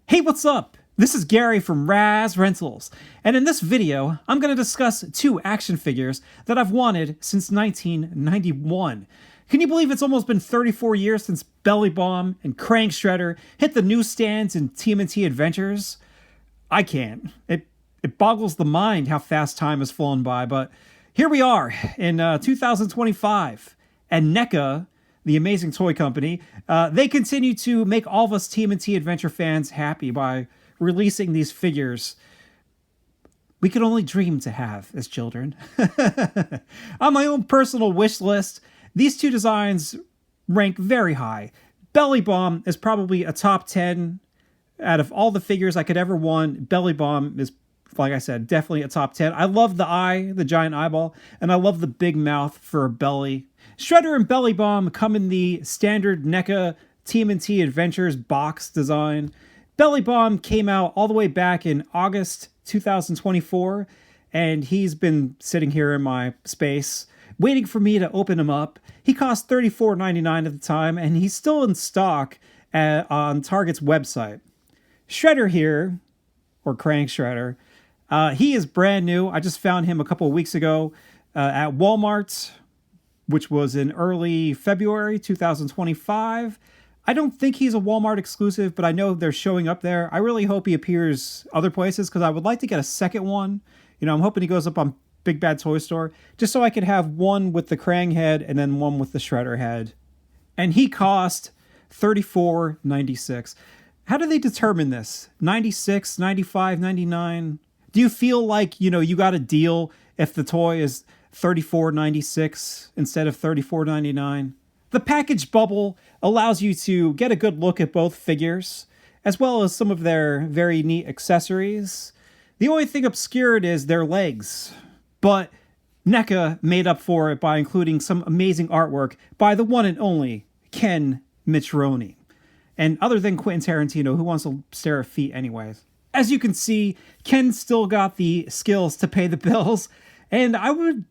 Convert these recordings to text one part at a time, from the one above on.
Hey, what's up? This is Gary from Raz Rentals, and in this video, I'm going to discuss two action figures that I've wanted since 1991. Can you believe it's almost been 34 years since Bellybomb and Krang Shredder hit the newsstands in TMNT Adventures? I can't. It boggles the mind how fast time has flown by, but here we are in 2025, and NECA, the amazing toy company, they continue to make all of us TMNT Adventure fans happy by releasing these figures we could only dream to have as children. On my own personal wish list, these two designs rank very high. Bellybomb is probably a top 10 out of all the figures I could ever want. Bellybomb is, like I said, definitely a top 10. I love the eye, the giant eyeball, and I love the big mouth for a belly. Shredder and Bellybomb come in the standard NECA TMNT Adventures box design. Bellybomb came out all the way back in August 2024, and he's been sitting here in my space waiting for me to open him up. He cost $34.99 at the time, and he's still in stock on Target's website. Shredder here, or Krang Shredder, he is brand new. I just found him a couple of weeks ago at Walmart, which was in early February 2025. I don't think he's a Walmart exclusive, but I know they're showing up there. I really hope he appears other places because I would like to get a second one. You know, I'm hoping he goes up on Big Bad Toy Store just so I could have one with the Krang head and then one with the Shredder head. And he cost $34.96. How do they determine this? 96, 95, 99? Do you feel like, you know, you got a deal if the toy is $34.96 instead of $34.99? The package bubble allows you to get a good look at both figures, as well as some of their very neat accessories. The only thing obscured is their legs, but NECA made up for it by including some amazing artwork by the one and only Ken Michironi. And other than Quentin Tarantino, who wants to stare at feet anyways? As you can see, Ken still got the skills to pay the bills, and I would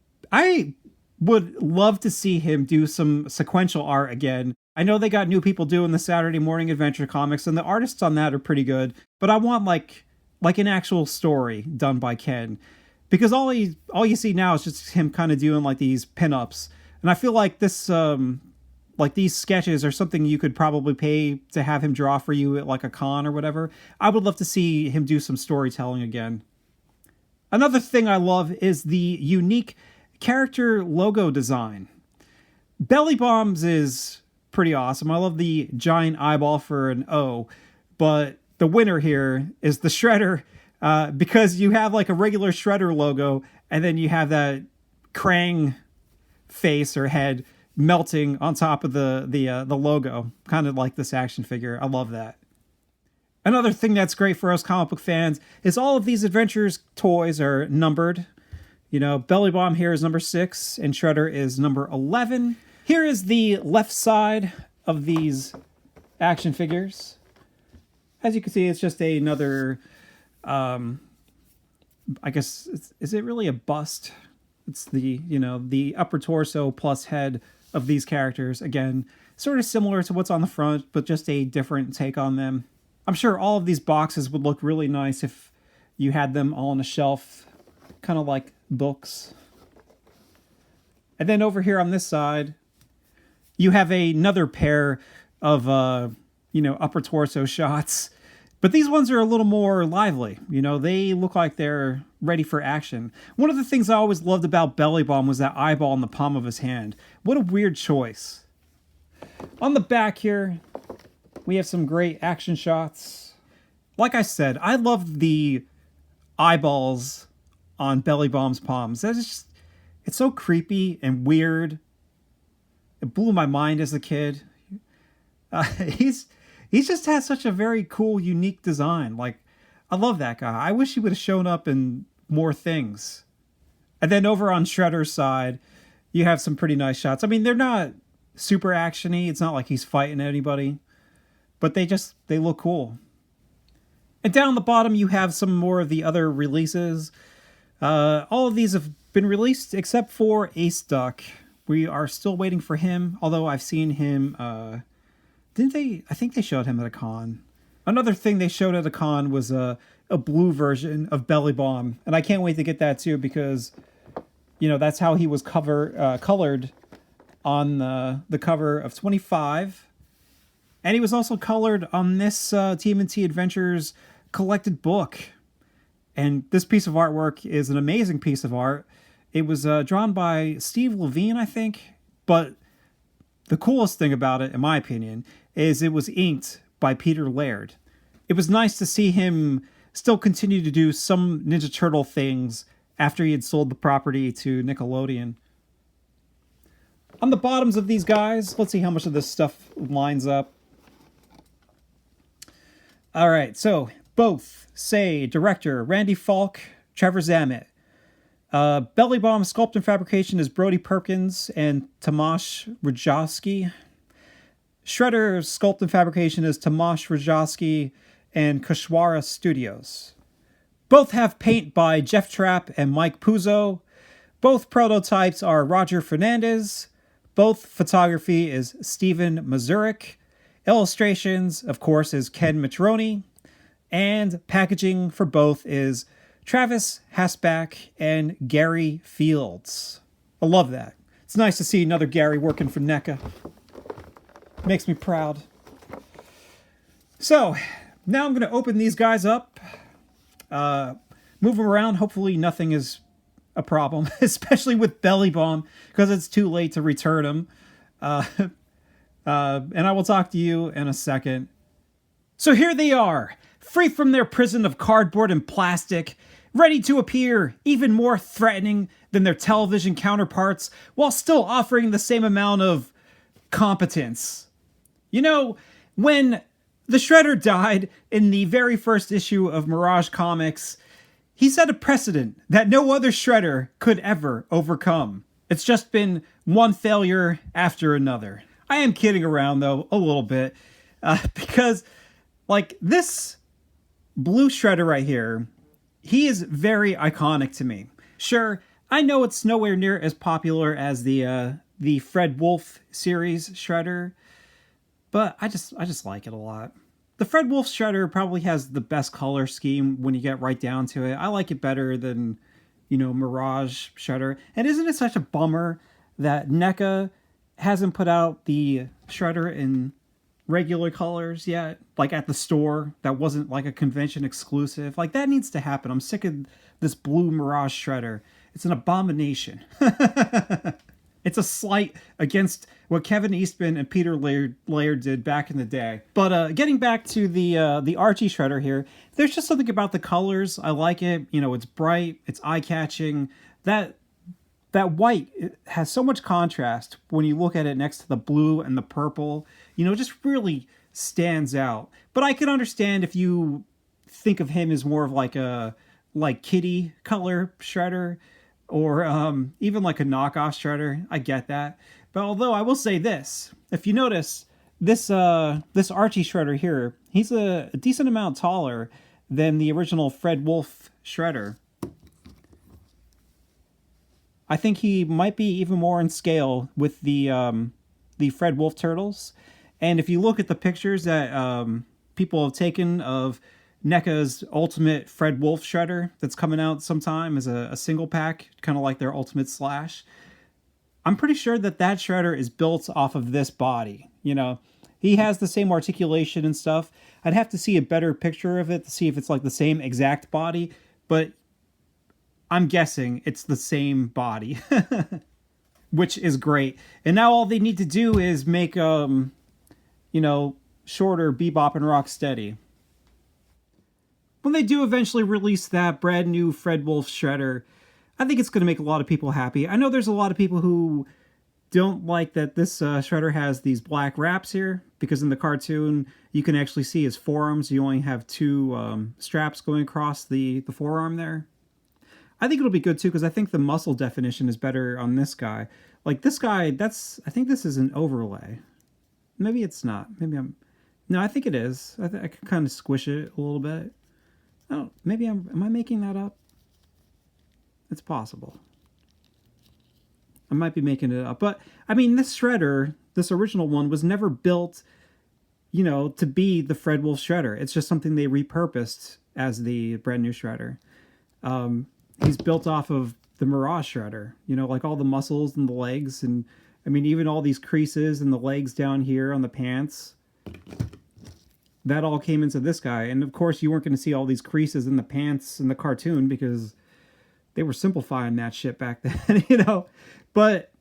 love to see him do some sequential art again. I know they got new people doing the Saturday Morning Adventure comics, and the artists on that are pretty good, but I want like an actual story done by Ken, because all you see now is just him kind of doing like these pinups, and I feel like this like these sketches are something you could probably pay to have him draw for you at like a con or whatever. I would love to see him do some storytelling again. Another thing I love is the unique character logo design. Bellybomb's is pretty awesome. I love the giant eyeball for an O, but the winner here is the Shredder, because you have like a regular Shredder logo, and then you have that Krang face or head melting on top of the logo, kind of like this action figure. I love that. Another thing that's great for us comic book fans is all of these Adventures toys are numbered. You know, Bellybomb here is number 6, and Shredder is number 11. Here is the left side of these action figures. As you can see, it's just another, I guess, is it really a bust? It's the, you know, the upper torso plus head of these characters. Again, sort of similar to what's on the front, but just a different take on them. I'm sure all of these boxes would look really nice if you had them all on a shelf, kind of like books. And then over here on this side, you have another pair of, you know, upper torso shots. But these ones are a little more lively. You know, they look like they're ready for action. One of the things I always loved about Bellybomb was that eyeball in the palm of his hand. What a weird choice. On the back here, we have some great action shots. Like I said, I love the eyeballs on Bellybomb's palms. It's so creepy and weird. It blew my mind as a kid. He just has such a very cool, unique design. Like, I love that guy. I wish he would have shown up in more things. And then over on Shredder's side, you have some pretty nice shots. I mean, they're not super action-y. It's not like he's fighting anybody. But they look cool. And down the bottom, you have some more of the other releases. All of these have been released except for Ace Duck. We are still waiting for him, although I've seen him, I think they showed him at a con. Another thing they showed at a con was a blue version of Bellybomb, and I can't wait to get that too because, you know, that's how he was colored on the cover of 25. And he was also colored on this TMNT Adventures collected book. And this piece of artwork is an amazing piece of art. It was drawn by Steve Levine, I think. But the coolest thing about it, in my opinion, is it was inked by Peter Laird. It was nice to see him still continue to do some Ninja Turtle things after he had sold the property to Nickelodeon. On the bottoms of these guys, let's see how much of this stuff lines up. All right, so both say director Randy Falk, Trevor Zammit. Bellybomb sculpt and fabrication is Brody Perkins and Tomasz Rajowski. Shredder sculpt and fabrication is Tomasz Rajowski and Kashwara Studios. Both have paint by Jeff Trapp and Mike Puzo. Both prototypes are Roger Fernandez. Both photography is Steven Mazurik. Illustrations, of course, is Ken Matroni. And packaging for both is Travis Hasback and Gary Fields. I love that. It's nice to see another Gary working for NECA. Makes me proud. So, now I'm going to open these guys up. Move them around. Hopefully nothing is a problem, especially with Bellybomb, because it's too late to return them. And I will talk to you in a second. So here they are, free from their prison of cardboard and plastic, ready to appear even more threatening than their television counterparts, while still offering the same amount of competence. You know, when the Shredder died in the very first issue of Mirage Comics, he set a precedent that no other Shredder could ever overcome. It's just been one failure after another. I am kidding around, though, a little bit, because, like, this blue Shredder right here, he is very iconic to me. Sure, I know it's nowhere near as popular as the Fred Wolf series Shredder, but I just like it a lot. The Fred Wolf Shredder probably has the best color scheme when you get right down to it. I like it better than, you know, Mirage Shredder. And isn't it such a bummer that NECA hasn't put out the Shredder in regular colors yet? Like at the store, that wasn't like a convention exclusive. Like that needs to happen. I'm sick of this blue Mirage Shredder. It's an abomination. It's a slight against what Kevin Eastman and Peter Laird did back in the day. But getting back to the Archie Shredder here, there's just something about the colors. I like it. You know, it's bright. It's eye-catching. That white, it has so much contrast when you look at it next to the blue and the purple. You know, it just really stands out. But I could understand if you think of him as more of like a kitty color Shredder, or even like a knockoff Shredder. I get that. But although I will say this, if you notice, this Archie Shredder here, he's a decent amount taller than the original Fred Wolf Shredder. I think he might be even more in scale with the Fred Wolf Turtles. And if you look at the pictures that people have taken of NECA's Ultimate Fred Wolf Shredder that's coming out sometime as a single pack, kind of like their Ultimate Slash, I'm pretty sure that Shredder is built off of this body. You know, he has the same articulation and stuff. I'd have to see a better picture of it to see if it's like the same exact body, but I'm guessing it's the same body, which is great. And now all they need to do is make, you know, shorter Bebop and Rocksteady. When they do eventually release that brand new Fred Wolf Shredder, I think it's going to make a lot of people happy. I know there's a lot of people who don't like that this Shredder has these black wraps here, because in the cartoon you can actually see his forearms. You only have two straps going across the forearm there. I think it'll be good too, because I think the muscle definition is better on this guy. Like this guy, I think this is an overlay. Maybe it's not. No, I think it is. I can kind of squish it a little bit. Oh, maybe am I making that up? It's possible. I might be making it up. But, I mean, this Shredder, this original one, was never built to be the Fred Wolf Shredder. It's just something they repurposed as the brand new Shredder. He's built off of the Mirage Shredder, like all the muscles and the legs, and I mean, even all these creases and the legs down here on the pants. That all came into this guy. And of course, you weren't going to see all these creases in the pants in the cartoon because they were simplifying that shit back then, But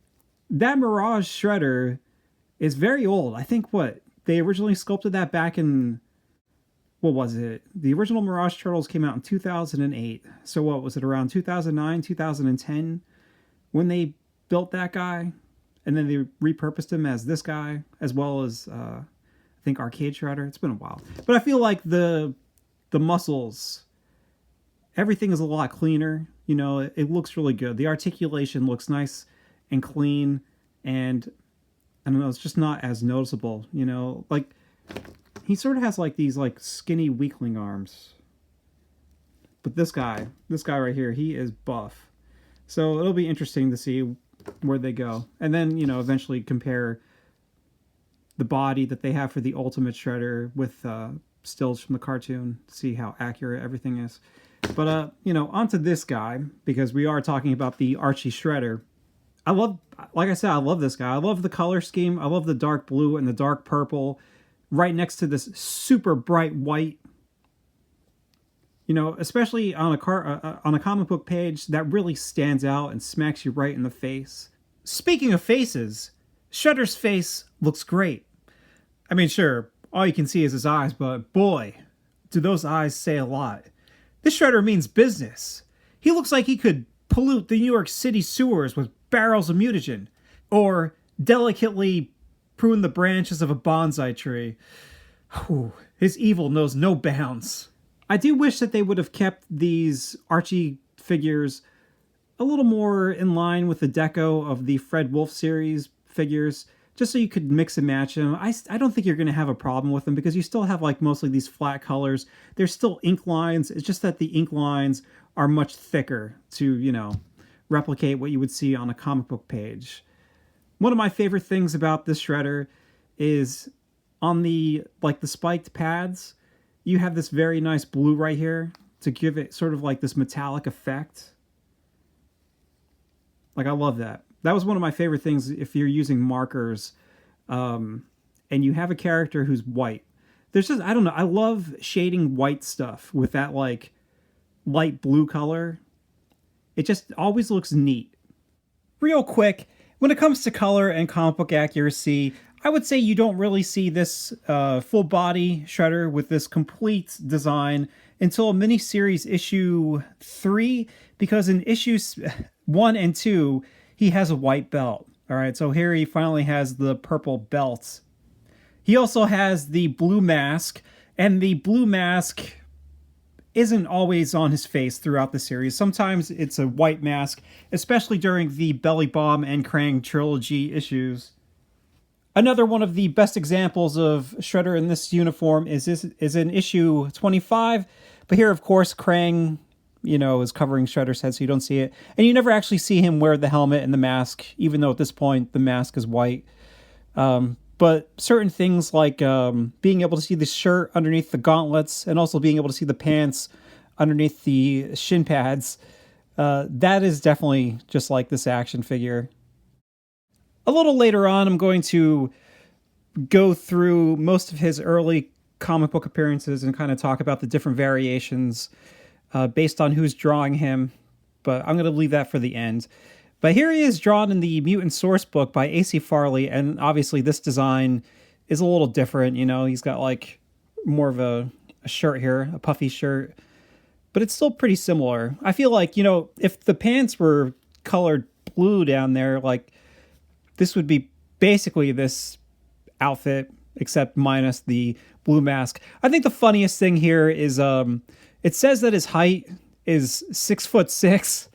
that Mirage Shredder is very old. I think they originally sculpted that back in, what was it? The original Mirage Turtles came out in 2008. So what was it, around 2009, 2010 when they built that guy? And then they repurposed him as this guy, as well as, I think, Arcade Shredder. It's been a while. But I feel like the muscles, everything is a lot cleaner. It looks really good. The articulation looks nice and clean. And, I don't know, it's just not as noticeable, Like, he sort of has, like, these, like, skinny weakling arms. But this guy right here, he is buff. So it'll be interesting to see where they go. And then, eventually compare the body that they have for the Ultimate Shredder with stills from the cartoon, see how accurate everything is. But, onto this guy, because we are talking about the Archie Shredder. Like I said, I love this guy. I love the color scheme. I love the dark blue and the dark purple right next to this super bright white. Especially on a comic book page, that really stands out and smacks you right in the face. Speaking of faces, Shredder's face looks great. I mean, sure, all you can see is his eyes, but boy, do those eyes say a lot. This Shredder means business. He looks like he could pollute the New York City sewers with barrels of mutagen, or delicately prune the branches of a bonsai tree. Whew, his evil knows no bounds. I do wish that they would have kept these Archie figures a little more in line with the deco of the Fred Wolf series figures, just so you could mix and match them. I don't think you're going to have a problem with them because you still have like mostly these flat colors. There's still ink lines. It's just that the ink lines are much thicker to, replicate what you would see on a comic book page. One of my favorite things about this Shredder is on the spiked pads, you have this very nice blue right here to give it sort of like this metallic effect. Like, I love that. That was one of my favorite things if you're using markers and you have a character who's white. There's just, I don't know, I love shading white stuff with that, like, light blue color. It just always looks neat. Real quick, when it comes to color and comic book accuracy, I would say you don't really see this full body Shredder with this complete design until miniseries issue 3, because in issues 1 and 2, he has a white belt. All right, so here he finally has the purple belt. He also has the blue mask, and the blue mask isn't always on his face throughout the series. Sometimes it's a white mask, especially during the Bellybomb and Krang Trilogy issues. Another one of the best examples of Shredder in this uniform is in issue 25. But here, of course, Krang, is covering Shredder's head so you don't see it. And you never actually see him wear the helmet and the mask, even though at this point the mask is white. But certain things like being able to see the shirt underneath the gauntlets and also being able to see the pants underneath the shin pads, that is definitely just like this action figure. A little later on, I'm going to go through most of his early comic book appearances and kind of talk about the different variations based on who's drawing him, but I'm going to leave that for the end. But here he is drawn in the Mutant source book by A.C. Farley, and obviously this design is a little different. He's got like more of a shirt here, a puffy shirt, but it's still pretty similar. I feel like, if the pants were colored blue down there, like, this would be basically this outfit, except minus the blue mask. I think the funniest thing here is it says that his height is 6'6".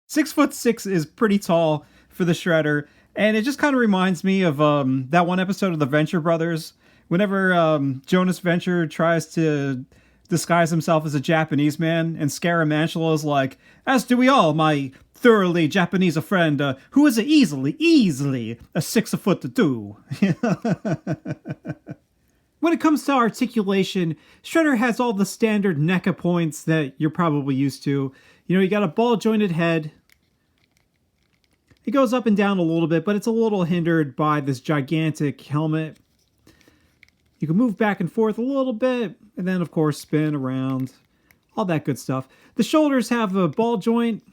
6'6" is pretty tall for the Shredder, and it just kind of reminds me of that one episode of the Venture Brothers. Whenever Jonas Venture tries to disguise himself as a Japanese man, and Scaramantula's like, "As do we all, my thoroughly Japanese friend, who is easily a 6'2". When it comes to articulation, Shredder has all the standard NECA points that you're probably used to. You know, you got a ball-jointed head. It goes up and down a little bit, but it's a little hindered by this gigantic helmet. You can move back and forth a little bit, and then, of course, spin around. All that good stuff. The shoulders have a ball joint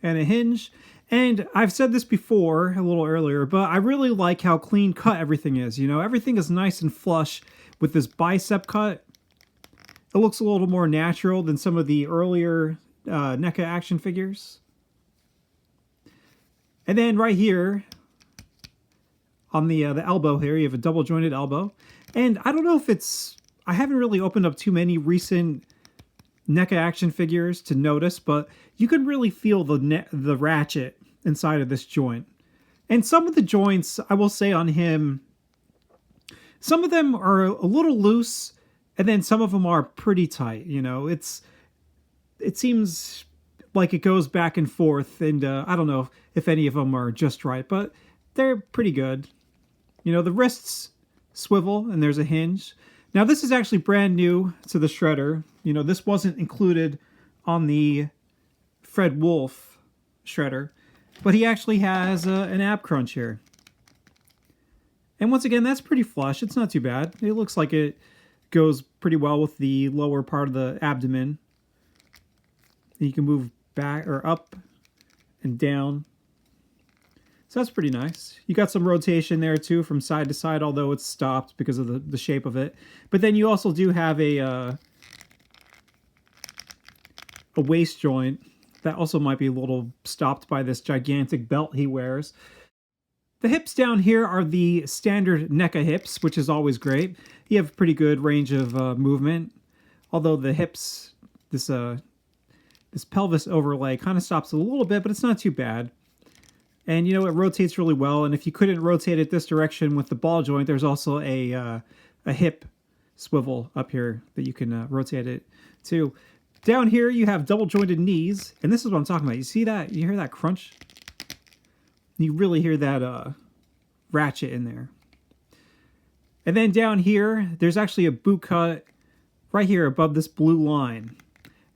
and a hinge. And I've said this before, a little earlier, but I really like how clean cut everything is. You know, everything is nice and flush with this bicep cut. It looks a little more natural than some of the earlier NECA action figures. And then right here, on the elbow here, you have a double jointed elbow. And I don't know if it's... I haven't really opened up too many recent NECA action figures to notice, but you can really feel the ratchet inside of this joint. And some of the joints, I will say on him, some of them are a little loose, and then some of them are pretty tight. You know, it seems like it goes back and forth, and I don't know if any of them are just right, but they're pretty good. You know, the wrists swivel, and there's a hinge. Now, this is actually brand new to the Shredder. You know, this wasn't included on the Fred Wolf Shredder, but he actually has an ab crunch here. And once again, that's pretty flush. It's not too bad. It looks like it goes pretty well with the lower part of the abdomen. You can move back or up and down. So that's pretty nice. You got some rotation there too from side to side, although it's stopped because of the shape of it. But then you also do have a waist joint that also might be a little stopped by this gigantic belt he wears. The hips down here are the standard NECA hips, which is always great. You have pretty good range of movement, although the hips, this pelvis overlay kind of stops a little bit, but it's not too bad. And, you know, it rotates really well. And if you couldn't rotate it this direction with the ball joint, there's also a hip swivel up here that you can rotate it to. Down here, you have double jointed knees. And this is what I'm talking about. You see that? You hear that crunch? You really hear that ratchet in there. And then down here, there's actually a boot cut right here above this blue line.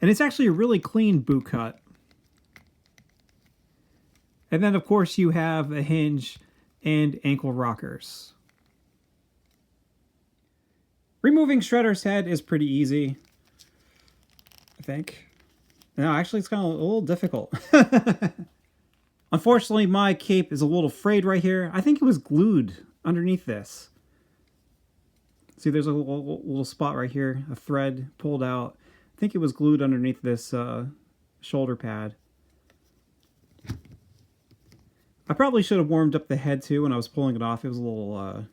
And it's actually a really clean boot cut. And then, of course, you have a hinge and ankle rockers. Removing Shredder's head is pretty easy, I think. No, actually, it's kind of a little difficult. Unfortunately, my cape is a little frayed right here. I think it was glued underneath this. See, there's a little spot right here, a thread pulled out. I think it was glued underneath this shoulder pad. I probably should have warmed up the head too when I was pulling it off. It was a little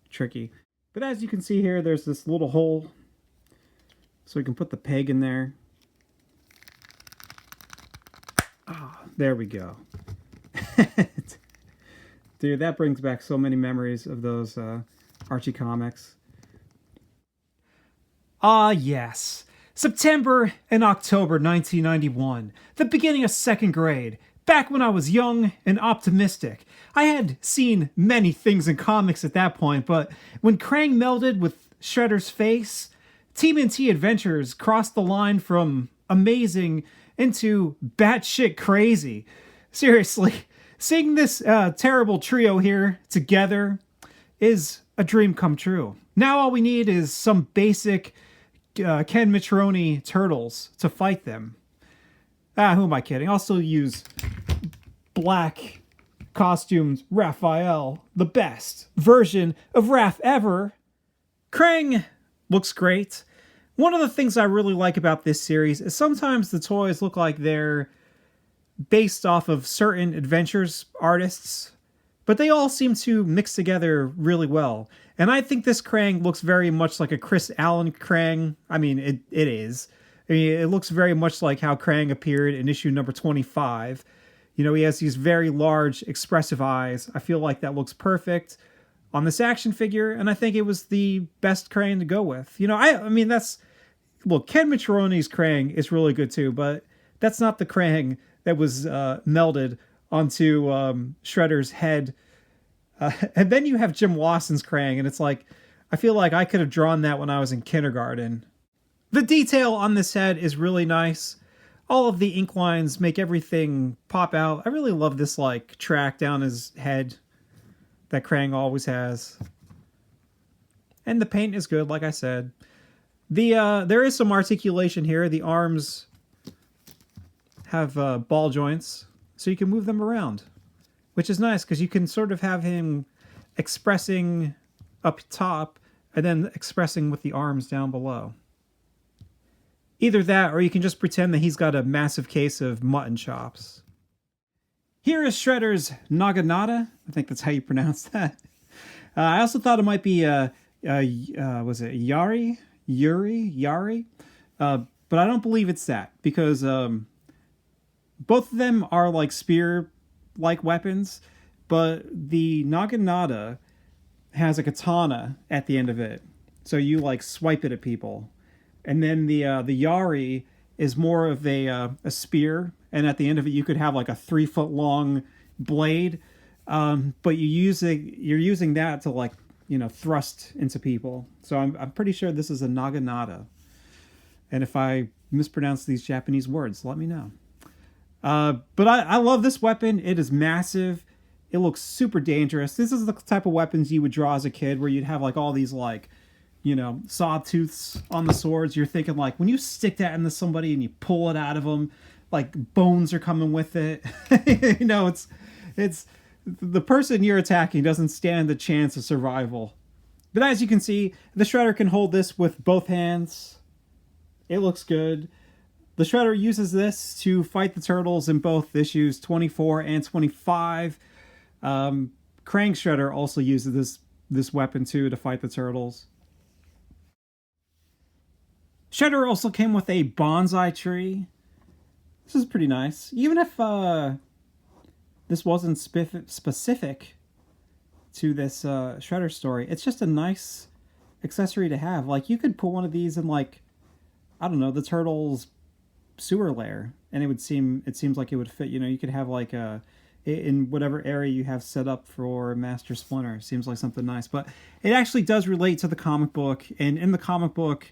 tricky. But as you can see here, there's this little hole. So we can put the peg in there. Ah, there we go. Dude, that brings back so many memories of those Archie comics. Ah, yes. September and October 1991. The beginning of second grade. Back when I was young and optimistic. I had seen many things in comics at that point, but when Krang melded with Shredder's face, TMNT Adventures crossed the line from amazing into batshit crazy. Seriously, seeing this terrible trio here together is a dream come true. Now all we need is some basic Ken Matroni turtles to fight them. Ah, who am I kidding? I'll still use black costumed Raphael, the best version of Raph ever. Krang looks great. One of the things I really like about this series is sometimes the toys look like they're based off of certain adventures artists, but they all seem to mix together really well. And I think this Krang looks very much like a Chris Allen Krang. I mean, it is. I mean, it looks very much like how Krang appeared in issue number 25. You know, he has these very large, expressive eyes. I feel like that looks perfect on this action figure, and I think it was the best Krang to go with. You know, I mean, that's... Look, Ken Matroni's Krang is really good too, but that's not the Krang that was melded onto Shredder's head. And then you have Jim Wasson's Krang, and it's like, I feel like I could have drawn that when I was in kindergarten. The detail on this head is really nice. All of the ink lines make everything pop out. I really love this like track down his head that Krang always has. And the paint is good, like I said. There is some articulation here. The arms have ball joints, so you can move them around, which is nice because you can sort of have him expressing up top and then expressing with the arms down below. Either that, or you can just pretend that he's got a massive case of mutton chops. Here is Shredder's Naginata. I think that's how you pronounce that. I also thought it might be was it Yari? But I don't believe it's that, because both of them are like spear-like weapons, but the Naginata has a katana at the end of it, so you like swipe it at people. And then the Yari is more of a spear, and at the end of it you could have like a 3-foot long blade, but you're using that to like, you know, thrust into people. So I'm pretty sure this is a Naginata. And if I mispronounce these Japanese words, let me know. But I love this weapon. It is massive. It looks super dangerous. This is the type of weapons you would draw as a kid, where you'd have like all these like, you know, sawtooths on the swords. You're thinking like, when you stick that into somebody and you pull it out of them, like bones are coming with it. You know, it's the person you're attacking doesn't stand a chance of survival. But as you can see, the Shredder can hold this with both hands. It looks good. The Shredder uses this to fight the turtles in both issues 24 and 25. Krang Shredder also uses this weapon too to fight the turtles. Shredder also came with a bonsai tree. This is pretty nice. Even if this wasn't specific to this Shredder story, it's just a nice accessory to have. Like, you could put one of these in, like, I don't know, the turtles' sewer lair, and it seems like it would fit. You know, you could have like in whatever area you have set up for Master Splinter. Seems like something nice. But it actually does relate to the comic book, and in the comic book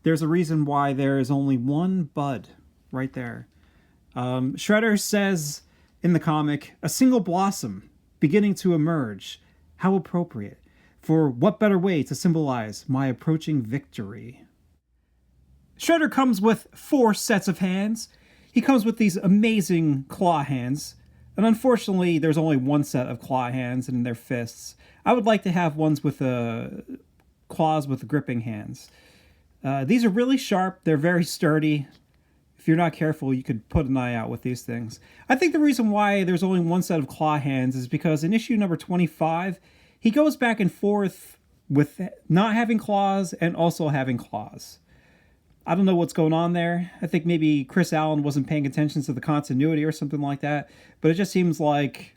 there's a reason why there is only one bud right there. Shredder says in the comic, "A single blossom beginning to emerge. How appropriate. For what better way to symbolize my approaching victory?" Shredder comes with 4 sets of hands. He comes with these amazing claw hands. And unfortunately, there's only one set of claw hands, and they're fists. I would like to have ones with claws with gripping hands. These are really sharp. They're very sturdy. If you're not careful, you could put an eye out with these things. I think the reason why there's only one set of claw hands is because in issue number 25, he goes back and forth with not having claws and also having claws. I don't know what's going on there. I think maybe Chris Allen wasn't paying attention to the continuity or something like that. But it just seems like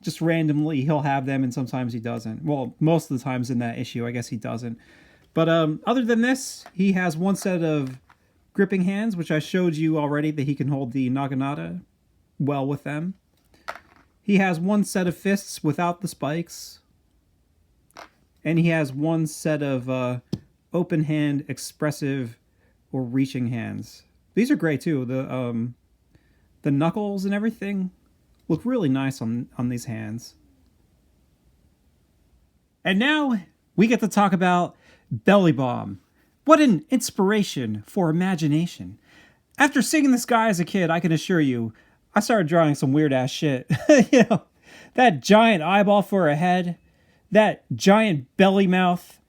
just randomly he'll have them and sometimes he doesn't. Well, most of the times in that issue, I guess he doesn't. But other than this, he has one set of gripping hands, which I showed you already that he can hold the Naginata well with them. He has one set of fists without the spikes. And he has one set of open hand, expressive, or reaching hands. These are great too. The knuckles and everything look really nice on these hands. And now we get to talk about Bellybomb. What an inspiration for imagination. After seeing this guy as a kid, I can assure you, I started drawing some weird ass shit. You know, that giant eyeball for a head, that giant belly mouth,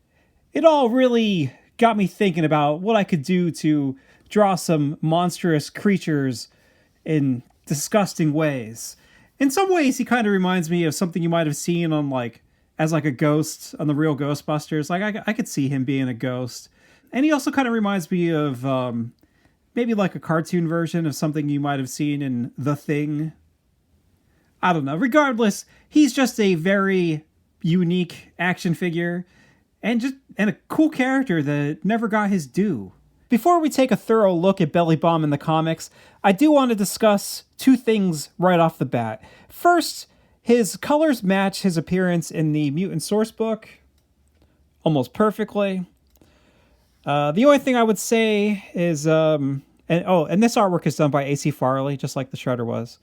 it all really got me thinking about what I could do to draw some monstrous creatures in disgusting ways. In some ways, he kind of reminds me of something you might have seen on as a ghost on the real Ghostbusters. Like, I could see him being a ghost. And he also kind of reminds me of maybe like a cartoon version of something you might have seen in The Thing. I don't know. Regardless, he's just a very unique action figure. And a cool character that never got his due. Before we take a thorough look at Bellybomb in the comics, I do want to discuss 2 things right off the bat. First, his colors match his appearance in the Mutant source book. almost perfectly. The only thing I would say is, and this artwork is done by A.C. Farley, just like the Shredder was.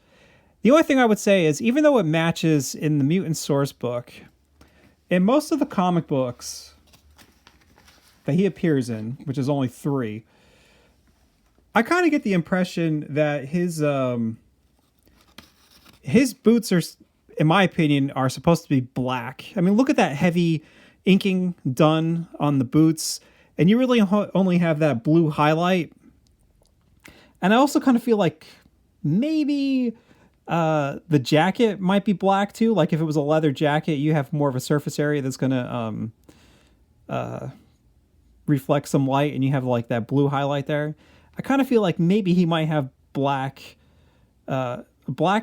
The only thing I would say is, even though it matches in the Mutant source book, in most of the comic books that he appears in, which is only 3, I kind of get the impression that his boots are, in my opinion, are supposed to be black. I mean, look at that heavy inking done on the boots, and you really only have that blue highlight. And I also kind of feel like maybe the jacket might be black too. Like if it was a leather jacket, you have more of a surface area that's going to reflect some light, and you have like that blue highlight there. I kind of feel like maybe he might have black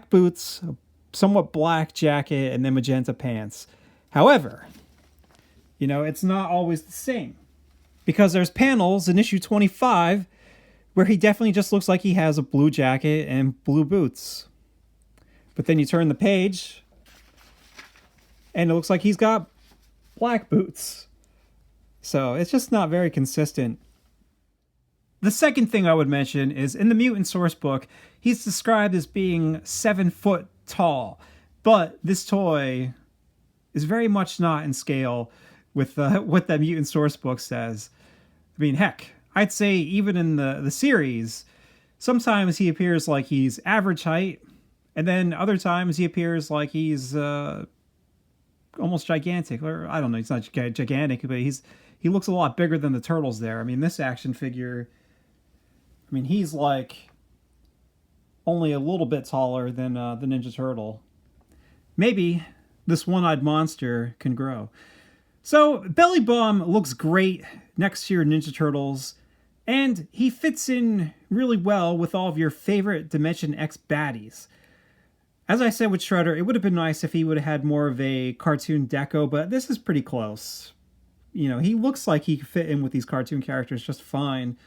boots, a somewhat black jacket, and then magenta pants. However, it's not always the same, because there's panels in issue 25 where he definitely just looks like he has a blue jacket and blue boots. But then you turn the page, and it looks like he's got black boots. So it's just not very consistent. The second thing I would mention is, in the Mutant source book, he's described as being 7 foot tall. But this toy is very much not in scale with what that Mutant source book says. I mean, heck, I'd say even in the series, sometimes he appears like he's average height, and then other times he appears like he's almost gigantic. Or I don't know, he's not gigantic, but he looks a lot bigger than the turtles there. I mean, this action figure, he's like only a little bit taller than the Ninja Turtle. Maybe this one-eyed monster can grow. So Bellybomb looks great next to your Ninja Turtles, and he fits in really well with all of your favorite Dimension X baddies. As I said with Shredder, it would have been nice if he would have had more of a cartoon deco, but this is pretty close. He looks like he could fit in with these cartoon characters just fine.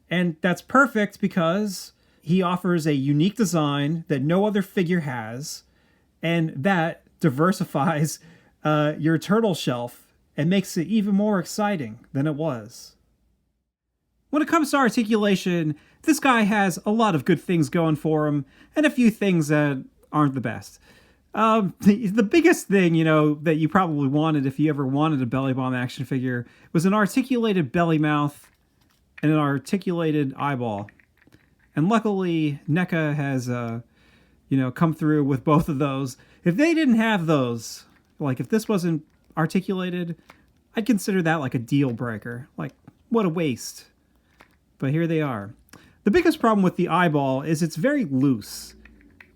And that's perfect because he offers a unique design that no other figure has, and that diversifies your turtle shelf and makes it even more exciting than it was. When it comes to articulation, this guy has a lot of good things going for him, and a few things that aren't the best. The biggest thing, that you probably wanted if you ever wanted a Bellybomb action figure was an articulated belly mouth and an articulated eyeball. And luckily, NECA has, come through with both of those. If they didn't have those, like if this wasn't articulated, I'd consider that like a deal breaker. Like, what a waste. But here they are. The biggest problem with the eyeball is it's very loose.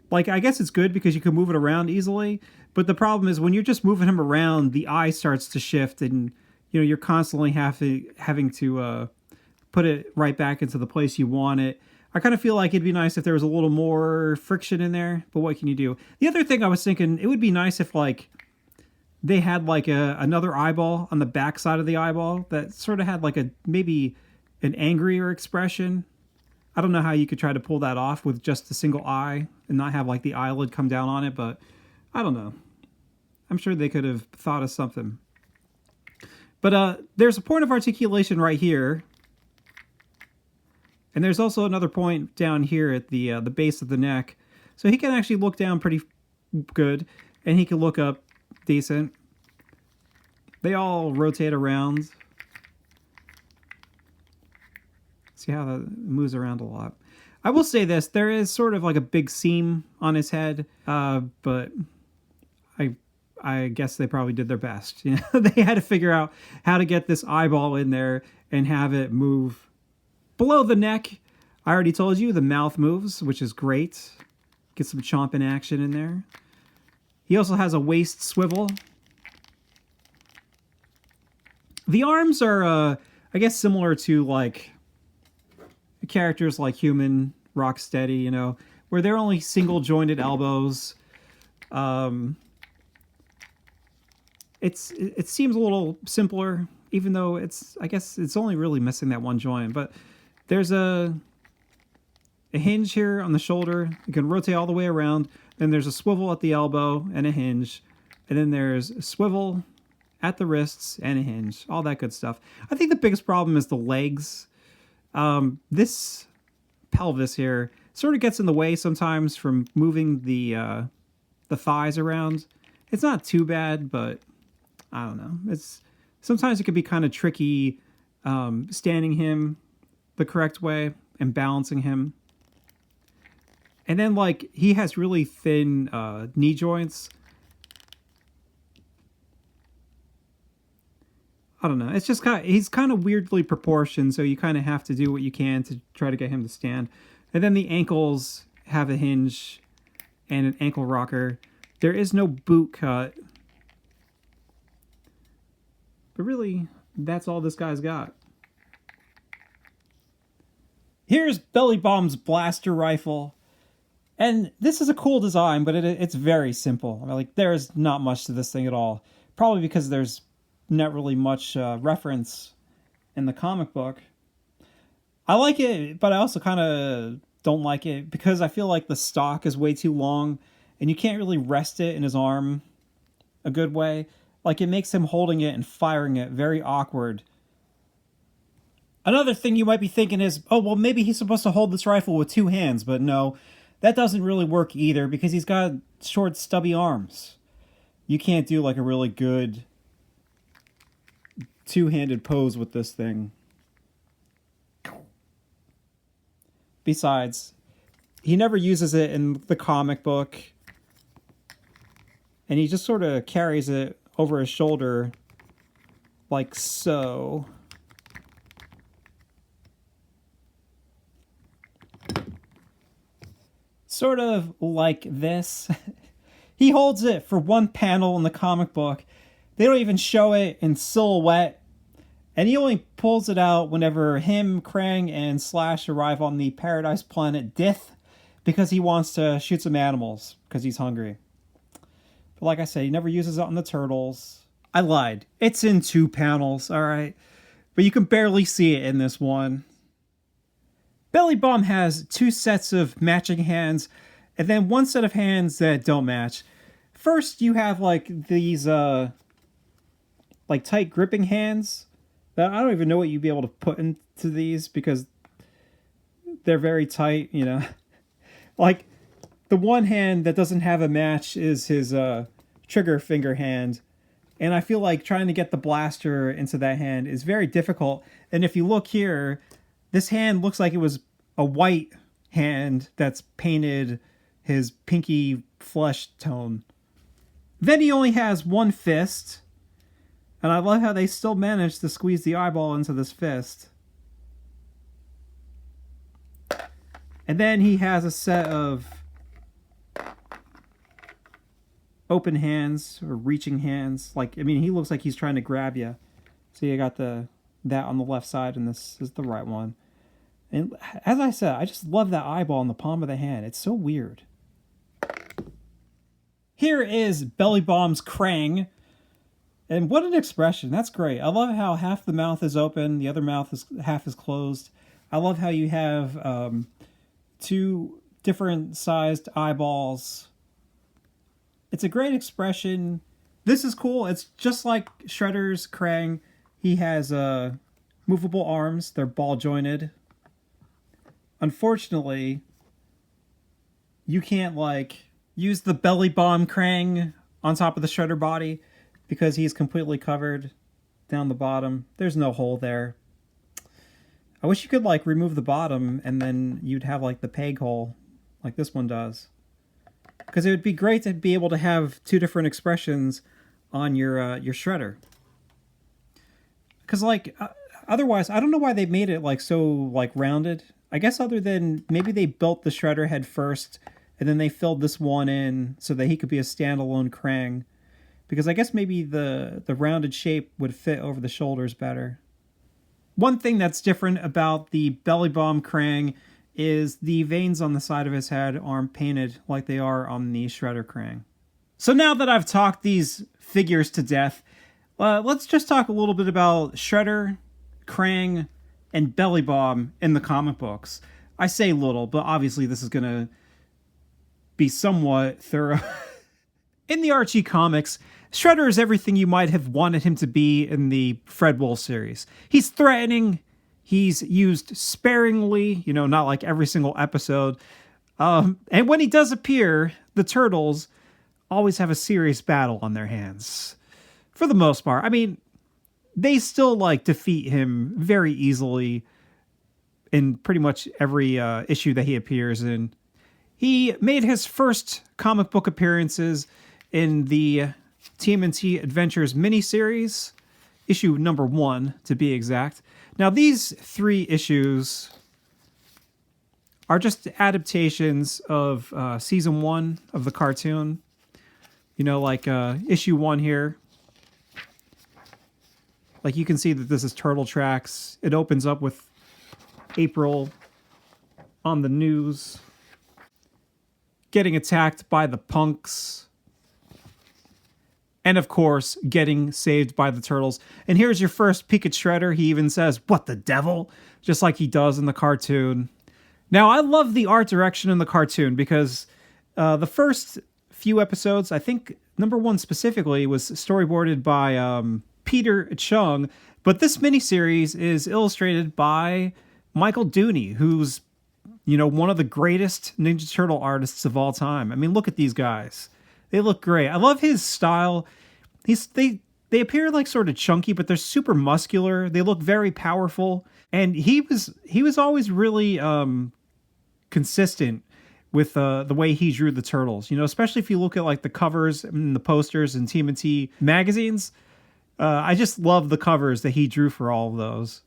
Like, I guess it's good because you can move it around easily, but the problem is when you're just moving him around, the eye starts to shift, and you're constantly having to put it right back into the place you want it. I kind of feel like it'd be nice if there was a little more friction in there, but what can you do? The other thing I was thinking, it would be nice if like they had like another eyeball on the back side of the eyeball that sort of had like maybe an angrier expression. I don't know how you could try to pull that off with just a single eye and not have like the eyelid come down on it, but I don't know. I'm sure they could have thought of something. But there's a point of articulation right here. And there's also another point down here at the base of the neck. So he can actually look down pretty good, and he can look up decent. They all rotate around. See how that moves around a lot. I will say this, there is sort of like a big seam on his head, but I guess they probably did their best. They had to figure out how to get this eyeball in there and have it move below the neck. I already told you the mouth moves, which is great. Get some chomping action in there. He also has a waist swivel. The arms are, I guess, similar to like characters like Human, Rocksteady, where they're only single jointed elbows. It seems a little simpler, even though I guess it's only really missing that one joint. But there's a hinge here on the shoulder. You can rotate all the way around. Then there's a swivel at the elbow and a hinge. And then there's a swivel at the wrists and a hinge, all that good stuff. I think the biggest problem is the legs. This pelvis here sort of gets in the way sometimes from moving the thighs around. It's not too bad, but I don't know. Sometimes it can be kind of tricky standing him the correct way and balancing him. And then, like, he has really thin knee joints. I don't know. It's just he's kind of weirdly proportioned, so you kind of have to do what you can to try to get him to stand. And then the ankles have a hinge and an ankle rocker. There is no boot cut. But really, that's all this guy's got. Here's Bellybomb's blaster rifle. And this is a cool design, but it's very simple. I mean, like, there's not much to this thing at all. Probably because there's not really much reference in the comic book. I like it, but I also kind of don't like it because I feel like the stock is way too long and you can't really rest it in his arm a good way. Like, it makes him holding it and firing it very awkward. Another thing you might be thinking is, oh, well, maybe he's supposed to hold this rifle with two hands, but no, that doesn't really work either because he's got short, stubby arms. You can't do like a really good two-handed pose with this thing. Besides, he never uses it in the comic book, and he just sort of carries it over his shoulder like so. Sort of like this. He holds it for one panel in the comic book. They don't even show it in silhouette. And he only pulls it out whenever him, Krang, and Slash arrive on the paradise planet Dith because he wants to shoot some animals because he's hungry. But like I said, he never uses it on the turtles. I lied. It's in two panels, alright? But you can barely see it in this one. Bellybomb has two sets of matching hands, and then one set of hands that don't match. First, you have, like, these, like, tight gripping hands that I don't even know what you'd be able to put into these because they're very tight, you know. Like, the one hand that doesn't have a match is his trigger finger hand, and I feel like trying to get the blaster into that hand is very difficult. And if you look here, this hand looks like it was a white hand that's painted his pinky flesh tone. Then he only has one fist, and I love how they still managed to squeeze the eyeball into this fist. And then he has a set of open hands or reaching hands. Like, I mean, he looks like he's trying to grab you. So you got that on the left side, and this is the right one. And as I said, I just love that eyeball in the palm of the hand. It's so weird. Here is Bellybomb's Krang. And what an expression. That's great. I love how half the mouth is open, the other half is closed. I love how you have two different sized eyeballs. It's a great expression. This is cool. It's just like Shredder's Krang. He has movable arms. They're ball jointed. Unfortunately, you can't like use the Bellybomb Krang on top of the Shredder body because he's completely covered down the bottom. There's no hole there. I wish you could like remove the bottom and then you'd have like the peg hole like this one does. Because it would be great to be able to have two different expressions on your Shredder. Because like otherwise, I don't know why they made it like so like rounded. I guess other than maybe they built the Shredder head first and then they filled this one in so that he could be a standalone Krang. Because I guess maybe the rounded shape would fit over the shoulders better. One thing that's different about the Bellybomb Krang is the veins on the side of his head aren't painted like they are on the Shredder Krang. So now that I've talked these figures to death, let's just talk a little bit about Shredder, Krang, and Bellybomb in the comic books. I say little, but obviously this is going to be somewhat thorough. In the Archie comics, Shredder is everything you might have wanted him to be in the Fred Wolf series. He's threatening, he's used sparingly, not like every single episode. And when he does appear, the Turtles always have a serious battle on their hands. For the most part. I mean, they still defeat him very easily in pretty much every issue that he appears in. He made his first comic book appearances in the TMNT Adventures miniseries, issue number 1 to be exact. Now these 3 issues are just adaptations of season 1 of the cartoon. Issue 1 here. You can see that this is Turtle Tracks. It opens up with April on the news, getting attacked by the punks, and of course, getting saved by the turtles. And here's your first peek at Shredder. He even says, "What the devil?" Just like he does in the cartoon. Now, I love the art direction in the cartoon because the first few episodes, I think number 1 specifically, was storyboarded by Peter Chung, but this miniseries is illustrated by Michael Dooney, who's, one of the greatest Ninja Turtle artists of all time. I mean, look at these guys. They look great. I love his style. They appear sort of chunky, but they're super muscular. They look very powerful. And he was always really consistent with the way he drew the turtles. Especially if you look at the covers and the posters and TMNT magazines. I just love the covers that he drew for all of those.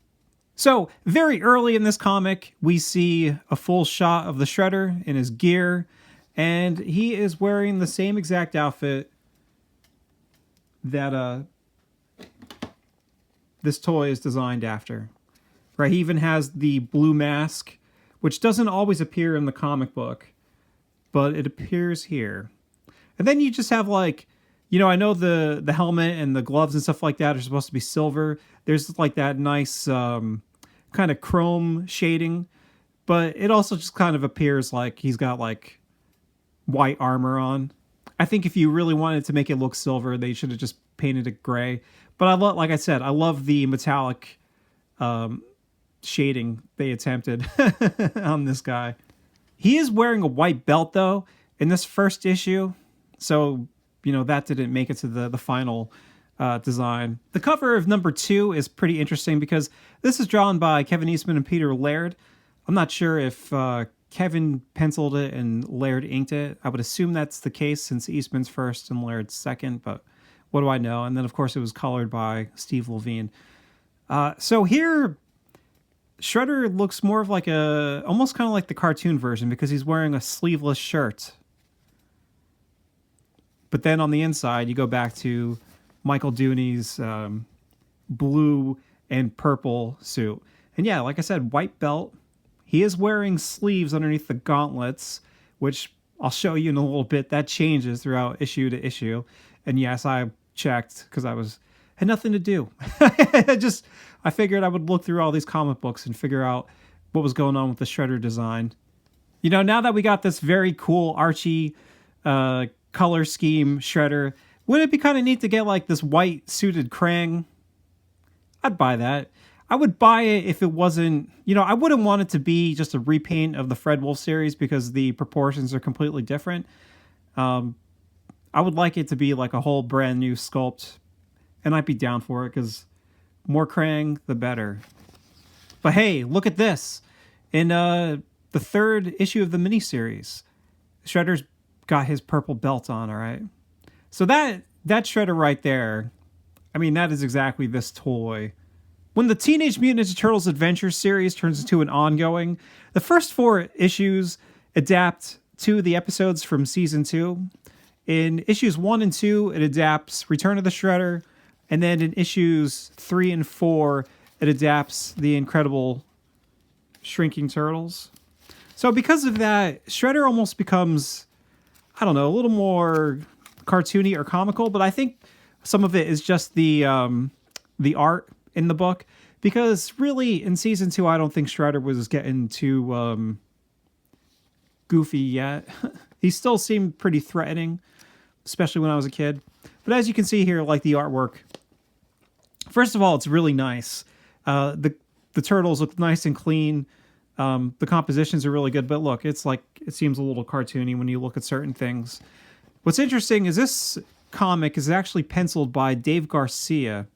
So, very early in this comic, we see a full shot of the Shredder in his gear, and he is wearing the same exact outfit that this toy is designed after. Right? He even has the blue mask, which doesn't always appear in the comic book, but it appears here. And then you just have I know the helmet and the gloves and stuff like that are supposed to be silver. There's that nice kind of chrome shading, but it also just kind of appears like he's got white armor on. I think if you really wanted to make it look silver, they should have just painted it gray. But like I said, I love the metallic shading they attempted on this guy. He is wearing a white belt though in this first issue, so that didn't make it to the final design. The cover of number 2 is pretty interesting because this is drawn by Kevin Eastman and Peter Laird. I'm not sure if Kevin penciled it and Laird inked it. I would assume that's the case since Eastman's first and Laird's second, but what do I know? And then, of course, it was colored by Steve Levine. So here, Shredder looks more of almost kind of like the cartoon version because he's wearing a sleeveless shirt. But then on the inside, you go back to Michael Dooney's blue and purple suit. And yeah, like I said, white belt. He is wearing sleeves underneath the gauntlets, which I'll show you in a little bit. That changes throughout issue to issue. And yes, I checked because had nothing to do. I figured I would look through all these comic books and figure out what was going on with the Shredder design. Now that we got this very cool Archie color scheme Shredder, wouldn't it be kind of neat to get this white suited Krang? I'd buy that. I would buy it if it wasn't, I wouldn't want it to be just a repaint of the Fred Wolf series because the proportions are completely different. I would like it to be a whole brand new sculpt, and I'd be down for it because more Krang, the better. But hey, look at this. In the 3rd issue of the miniseries, Shredder's got his purple belt on, all right? So that Shredder right there, I mean, that is exactly this toy. When the Teenage Mutant Ninja Turtles Adventures series turns into an ongoing, the first 4 issues adapt to the episodes from season 2. In issues 1 and 2, it adapts Return of the Shredder, and then in issues 3 and 4, it adapts The Incredible Shrinking Turtles. So because of that, Shredder almost becomes, I don't know, a little more cartoony or comical, but I think some of it is just the art in the book, because really in season 2 I don't think Shredder was getting too goofy yet. He still seemed pretty threatening, especially when I was a kid. But as you can see here, like the artwork, first of all, it's really nice. The turtles look nice and clean. The compositions are really good, but look, it's like, it seems a little cartoony when you look at certain things. What's interesting is this comic is actually penciled by Dave Garcia.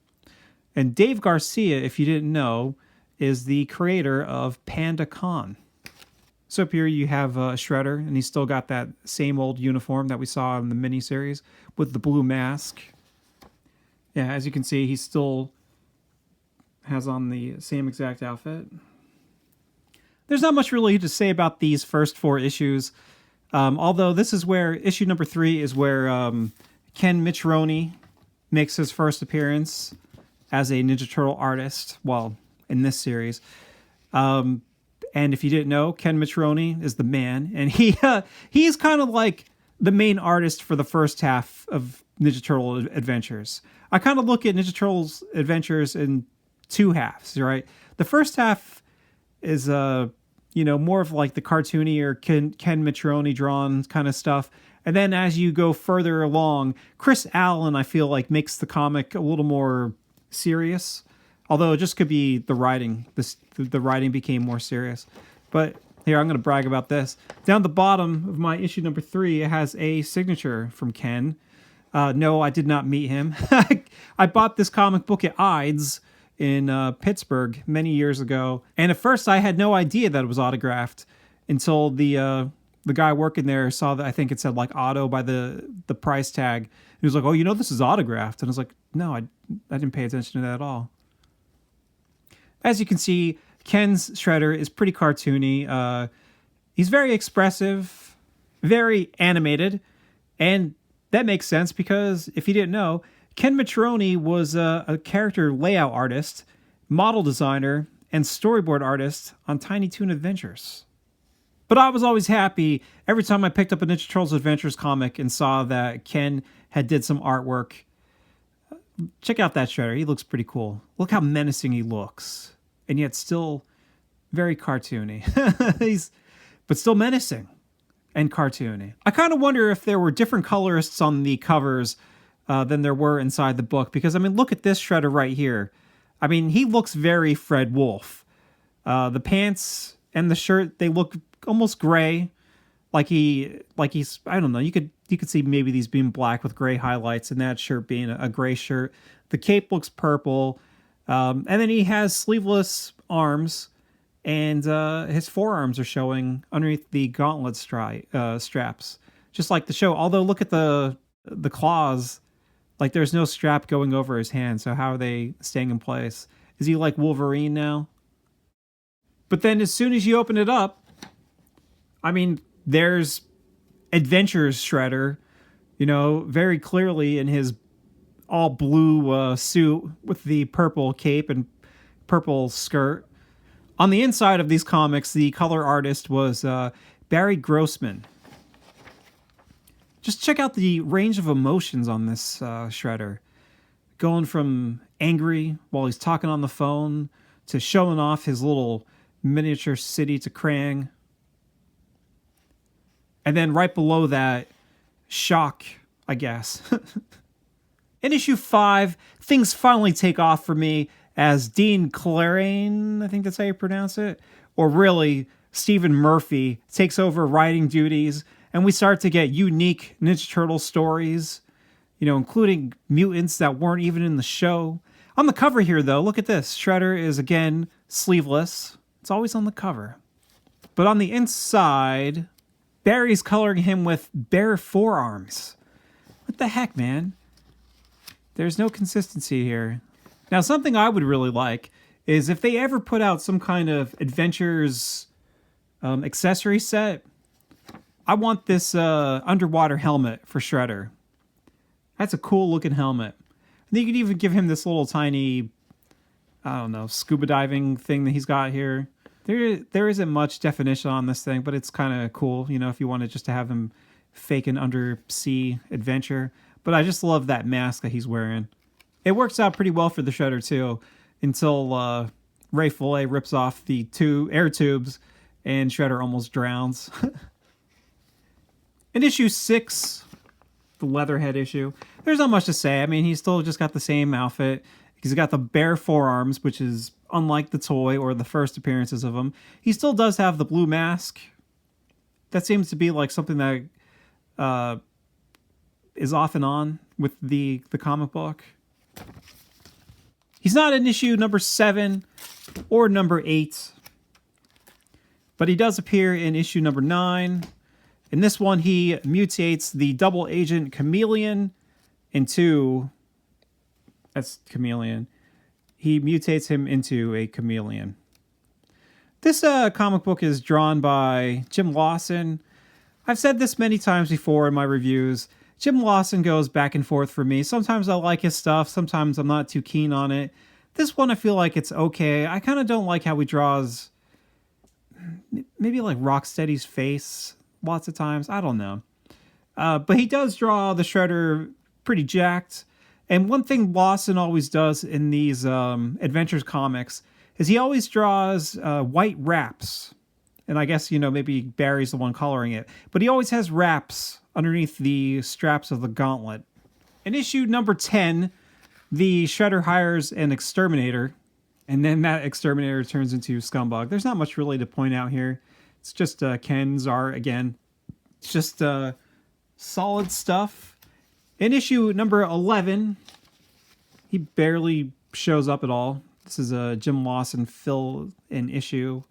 And Dave Garcia, if you didn't know, is the creator of Panda Con. So up here you have Shredder, and he's still got that same old uniform that we saw in the miniseries with the blue mask. Yeah, as you can see, he still has on the same exact outfit. There's not much really to say about these first 4 issues, although this is where issue number 3 is where Ken Micheloni makes his first appearance as a Ninja Turtle artist, well, in this series. And if you didn't know, Ken Micheloni is the man, and he's kind of like the main artist for the first half of Ninja Turtle Adventures. I kind of look at Ninja Turtles Adventures in 2 halves, right? The first half is more of like the cartoony or Ken Micheloni drawn kind of stuff. And then as you go further along, Chris Allen, I feel like, makes the comic a little more serious. Although it just could be the writing. The writing became more serious. But here, I'm going to brag about this. Down the bottom of my issue number 3, it has a signature from Ken. No, I did not meet him. I bought this comic book at Eide's in Pittsburgh many years ago. And at first, I had no idea that it was autographed until the guy working there saw that. I think it said like auto by the price tag. He was like, "Oh, this is autographed." And I was like, "No, I didn't pay attention to that at all." As you can see, Ken's Shredder is pretty cartoony. He's very expressive, very animated, and that makes sense because if you didn't know, Ken Micheloni was a character layout artist, model designer, and storyboard artist on Tiny Toon Adventures. But I was always happy every time I picked up a Ninja Turtles Adventures comic and saw that Ken had did some artwork. Check out that Shredder. He looks pretty cool. Look how menacing he looks. And yet still very cartoony. But still menacing and cartoony. I kind of wonder if there were different colorists on the covers than there were inside the book. Because, I mean, look at this Shredder right here. I mean, he looks very Fred Wolf. The pants and the shirt, they look almost gray. Like he's, I don't know, you could see maybe these being black with gray highlights and that shirt being a gray shirt. The cape looks purple. And then he has sleeveless arms, and his forearms are showing underneath the gauntlet straps, just like the show. Although look at the claws, like there's no strap going over his hand. So how are they staying in place? Is he like Wolverine now? But then as soon as you open it up, I mean, there's Adventures Shredder, very clearly in his all blue suit with the purple cape and purple skirt. On the inside of these comics, the color artist was Barry Grossman. Just check out the range of emotions on this Shredder. Going from angry while he's talking on the phone to showing off his little miniature city to Krang. And then right below that, shock, I guess. In issue 5, things finally take off for me as Dean Clarane, I think that's how you pronounce it, or really, Stephen Murphy takes over writing duties, and we start to get unique Ninja Turtle stories, including mutants that weren't even in the show. On the cover here, though, look at this. Shredder is, again, sleeveless. It's always on the cover. But on the inside, Barry's coloring him with bare forearms. What the heck, man? There's no consistency here. Now, something I would really like is if they ever put out some kind of Adventures accessory set, I want this underwater helmet for Shredder. That's a cool looking helmet. And you could even give him this little tiny, I don't know, scuba diving thing that he's got here. There isn't much definition on this thing, but it's kind of cool, if you wanted just to have him fake an undersea adventure. But I just love that mask that he's wearing. It works out pretty well for the Shredder, too, until Ray Fillet rips off the 2 air tubes and Shredder almost drowns. In issue 6, the Leatherhead issue. There's not much to say. I mean, he's still just got the same outfit. He's got the bare forearms, which is unlike the toy or the first appearances of him. He still does have the blue mask. That seems to be like something that is off and on with the comic book. He's not in issue number 7 or number 8, but he does appear in issue number 9. In this one, he mutates the double agent Chameleon into... That's Chameleon. He mutates him into a chameleon. This comic book is drawn by Jim Lawson. I've said this many times before in my reviews. Jim Lawson goes back and forth for me. Sometimes I like his stuff. Sometimes I'm not too keen on it. This one, I feel like it's okay. I kind of don't like how he draws maybe like Rocksteady's face lots of times. I don't know. But he does draw the Shredder pretty jacked. And one thing Lawson always does in these Adventures comics is he always draws white wraps. And I guess, maybe Barry's the one coloring it. But he always has wraps underneath the straps of the gauntlet. In issue number 10, the Shredder hires an exterminator. And then that exterminator turns into Scumbug. There's not much really to point out here. It's just Ken's art again. It's just solid stuff. In issue number 11, he barely shows up at all. This is a Jim Lawson fill-in issue.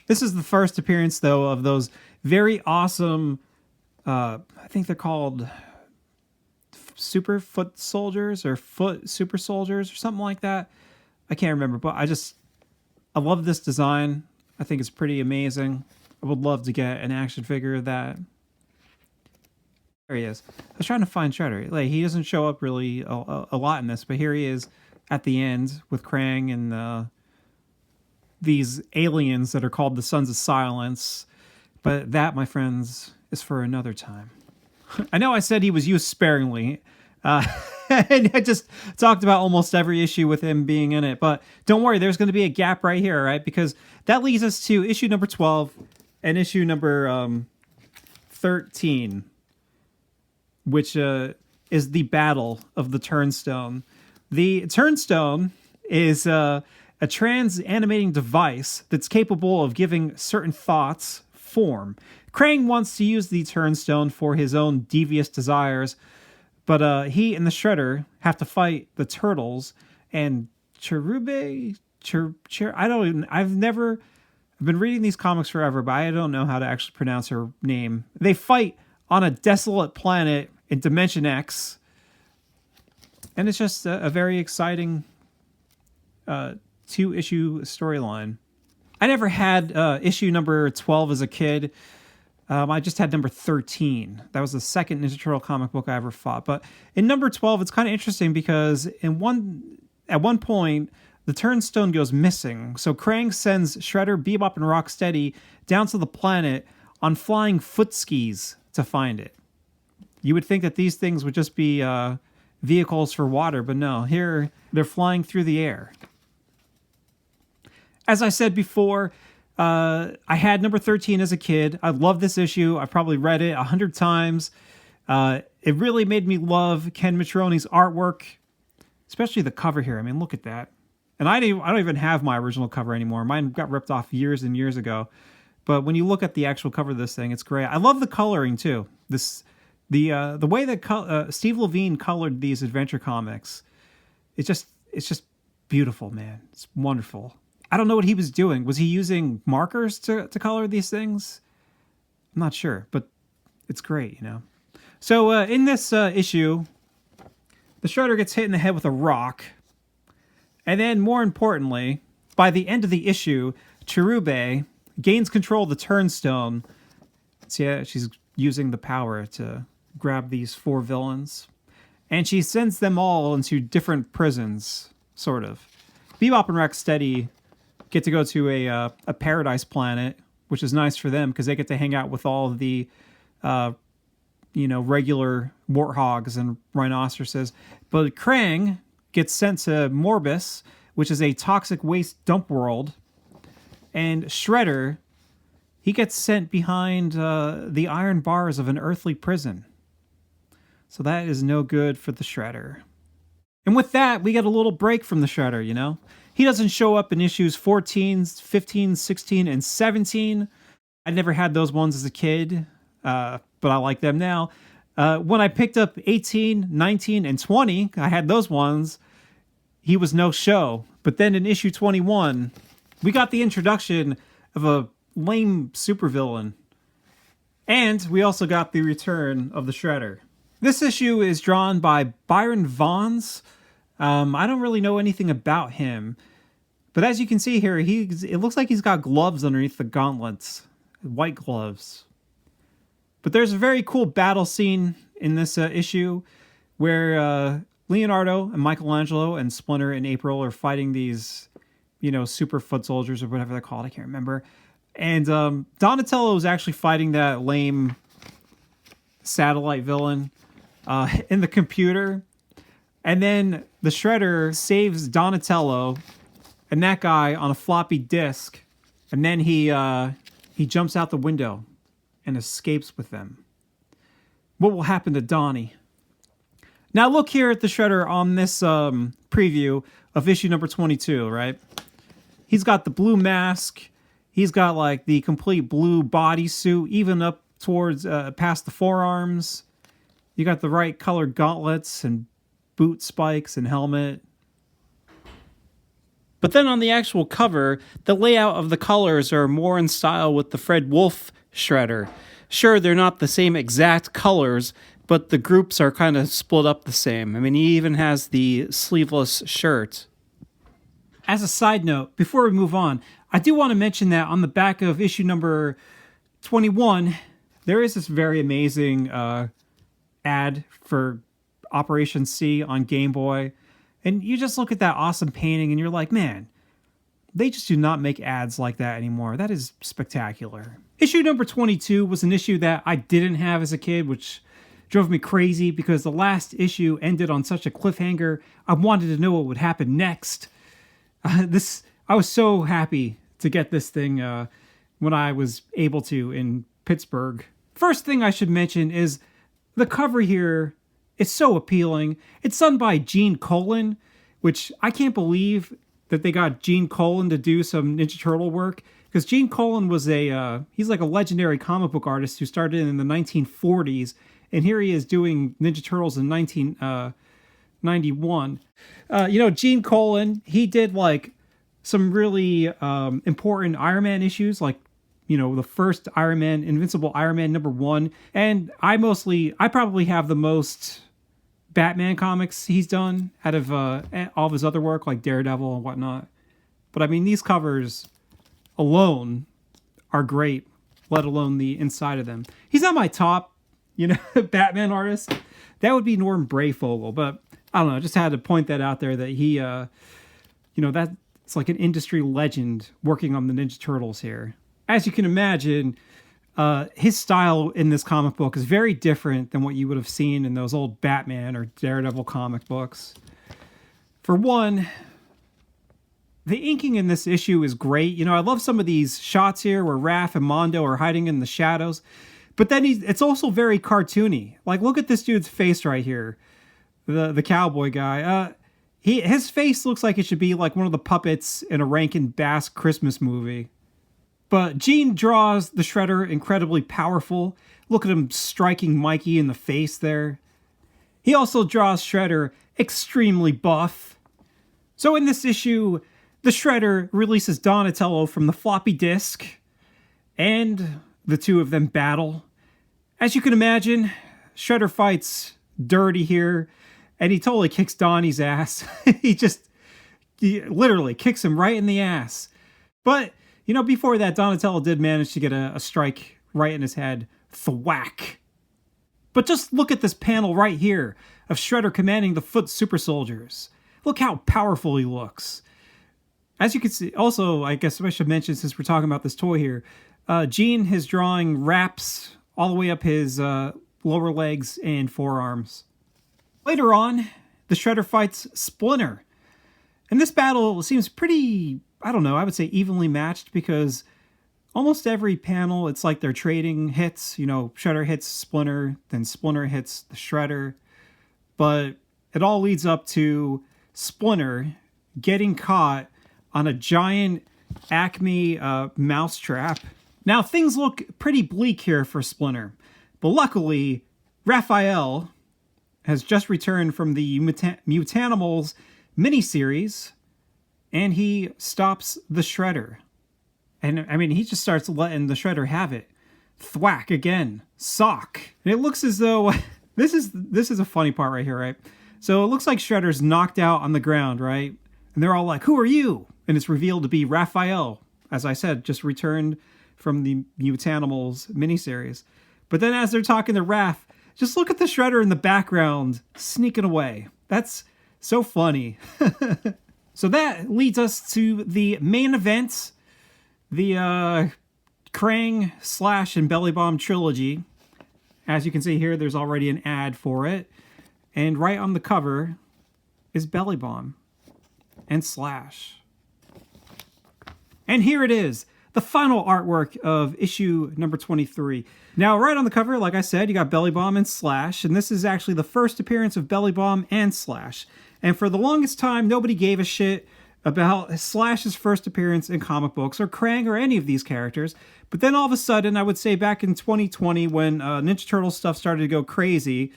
This is the first appearance, though, of those very awesome, I think they're called Super Foot Soldiers or Foot Super Soldiers or something like that. I can't remember, but I love this design. I think it's pretty amazing. I would love to get an action figure of that. There he is. I was trying to find Shredder. Like, he doesn't show up really a lot in this, but here he is at the end with Krang and these aliens that are called the Sons of Silence. But that, my friends, is for another time. I know I said he was used sparingly. And I just talked about almost every issue with him being in it. But don't worry, there's going to be a gap right here, right? Because that leads us to issue number 12 and issue number 13, which is the Battle of the Turnstone. The Turnstone is a trans-animating device that's capable of giving certain thoughts form. Krang wants to use the Turnstone for his own devious desires, but he and the Shredder have to fight the turtles and Cherube. I've been reading these comics forever, but I don't know how to actually pronounce her name. They fight on a desolate planet in Dimension X, and it's just a very exciting 2-issue storyline. I never had issue number 12 as a kid. I just had number 13. That was the second Ninja Turtle comic book I ever fought. But in number 12, it's kind of interesting because at one point, the Turnstone goes missing. So Krang sends Shredder, Bebop, and Rocksteady down to the planet on flying foot skis to find it. You would think that these things would just be vehicles for water, but no. Here, they're flying through the air. As I said before, I had number 13 as a kid. I love this issue. I probably read it 100 times. It really made me love Ken Matroni's artwork, especially the cover here. I mean, look at that. And I don't even have my original cover anymore. Mine got ripped off years and years ago. But when you look at the actual cover of this thing, it's great. I love the coloring too. The way that Steve Levine colored these adventure comics, it's just beautiful, man. It's wonderful. I don't know what he was doing. Was he using markers to color these things? I'm not sure, but it's great, So in this issue, the Shredder gets hit in the head with a rock. And then, more importantly, by the end of the issue, Cherube gains control of the Turnstone. So yeah, she's using the power to grab these 4 villains. And she sends them all into different prisons, sort of. Bebop and Rocksteady get to go to a paradise planet, which is nice for them because they get to hang out with all of the, regular warthogs and rhinoceroses. But Krang gets sent to Morbus, which is a toxic waste dump world. And Shredder he gets sent behind the iron bars of an earthly prison. So that is no good for the Shredder. And with that, we get a little break from the Shredder, you know? He doesn't show up in issues 14, 15, 16, and 17. I never had those ones as a kid, but I like them now. When I picked up 18, 19, and 20, I had those ones. He was no show. But then in issue 21, we got the introduction of a lame supervillain. And we also got the return of the Shredder. This issue is drawn by Byron Vaughns. I don't really know anything about him. But as you can see here, it looks like he's got gloves underneath the gauntlets. White gloves. But there's a very cool battle scene in this issue where Leonardo and Michelangelo and Splinter and April are fighting these, super foot soldiers or whatever they're called. I can't remember. And Donatello is actually fighting that lame satellite villain in the computer. And then the Shredder saves Donatello and that guy on a floppy disk. And then he jumps out the window and escapes with them. What will happen to Donnie? Now look here at the Shredder on this preview of issue number 22, right? He's got the blue mask. He's got like the complete blue bodysuit, even up towards past the forearms. You got the right colored gauntlets and boot spikes and helmet. But then on the actual cover, the layout of the colors are more in style with the Fred Wolf Shredder. Sure, they're not the same exact colors, but the groups are kind of split up the same. I mean, he even has the sleeveless shirt. As a side note, before we move on, I do want to mention that on the back of issue number 21, there is this very amazing ad for Operation C on Game Boy. And you just look at that awesome painting and you're like, man, they just do not make ads like that anymore. That is spectacular. Issue number 22 was an issue that I didn't have as a kid, which drove me crazy because the last issue ended on such a cliffhanger. I wanted to know what would happen next. I was so happy to get this thing when I was able to in Pittsburgh. First thing I should mention is the cover here. It's so appealing. It's done by Gene Colan, which I can't believe that they got Gene Colan to do some Ninja Turtle work. Because Gene Colan was he's like a legendary comic book artist who started in the 1940s. And here he is doing Ninja Turtles in 1991. Gene Colan, he did like some really important Iron Man issues, like, the first Iron Man, Invincible Iron Man #1. And I probably have the most Batman comics he's done out of all of his other work, like Daredevil and whatnot. But I mean, these covers alone are great, let alone the inside of them. He's not my top, Batman artist. That would be Norm Brayfogle, but I don't know, I just had to point that out there that he, that's like an industry legend working on the Ninja Turtles here. As you can imagine, his style in this comic book is very different than what you would have seen in those old Batman or Daredevil comic books. For one, the inking in this issue is great. I love some of these shots here where Raph and Mondo are hiding in the shadows. But then it's also very cartoony. Like, look at this dude's face right here. The cowboy guy. His face looks like it should be like one of the puppets in a Rankin Bass Christmas movie. But Gene draws the Shredder incredibly powerful. Look at him striking Mikey in the face there. He also draws Shredder extremely buff. So in this issue, the Shredder releases Donatello from the floppy disk, and the two of them battle. As you can imagine, Shredder fights dirty here, and he totally kicks Donnie's ass. he literally kicks him right in the ass. But before that, Donatello did manage to get a strike right in his head. Thwack. But just look at this panel right here of Shredder commanding the foot super soldiers. Look how powerful he looks. As you can see, also, I guess I should mention, since we're talking about this toy here, Gene is drawing wraps all the way up his lower legs and forearms. Later on, the Shredder fights Splinter. And this battle seems pretty, I don't know, I would say evenly matched, because Almost every panel, it's like they're trading hits. You know, Shredder hits Splinter, then Splinter hits the Shredder. But it all leads up to Splinter getting caught on a giant Acme mousetrap. Now, things look pretty bleak here for Splinter. But luckily, Raphael has just returned from the Mutanimals miniseries, and he stops the Shredder. And I mean, he just starts letting the Shredder have it. Thwack again. Sock. And it looks as though this is a funny part right here, right? So it looks like Shredder's knocked out on the ground, right? And they're all like, "Who are you?" And it's revealed to be Raphael, as I said, just returned from the Mutanimals miniseries. But then as they're talking to Raph, just look at the Shredder in the background sneaking away. That's so funny. So that leads us to the main event, the Krang Slash and Bellybomb trilogy. As you can see here, there's already an ad for it. And right on the cover is Bellybomb and Slash. And here it is, the final artwork of issue number 23. Now, right on the cover, like I said, you got Bellybomb and Slash, and this is actually the first appearance of Bellybomb and Slash. And for the longest time, nobody gave a shit about Slash's first appearance in comic books, or Krang, or any of these characters. But then all of a sudden, I would say back in 2020, when Ninja Turtle stuff started to go crazy,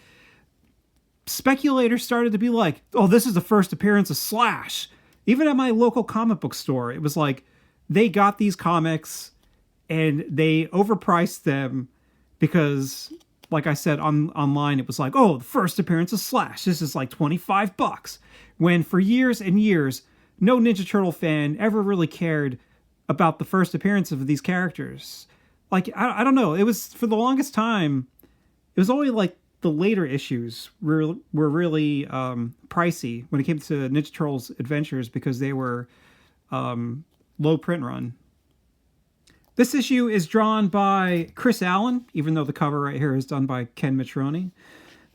speculators started to be like, "Oh, this is the first appearance of Slash." Even at my local comic book store, it was like, they got these comics and they overpriced them because, like I said online, it was like, "Oh, the first appearance of Slash, this is like $25." When for years and years, no Ninja Turtle fan ever really cared about the first appearance of these characters. Like, I don't know, it was, for the longest time, it was only like the later issues were really pricey when it came to Ninja Turtles Adventures, because they were low print run. This issue is drawn by Chris Allen, even though the cover right here is done by Ken Mitroni.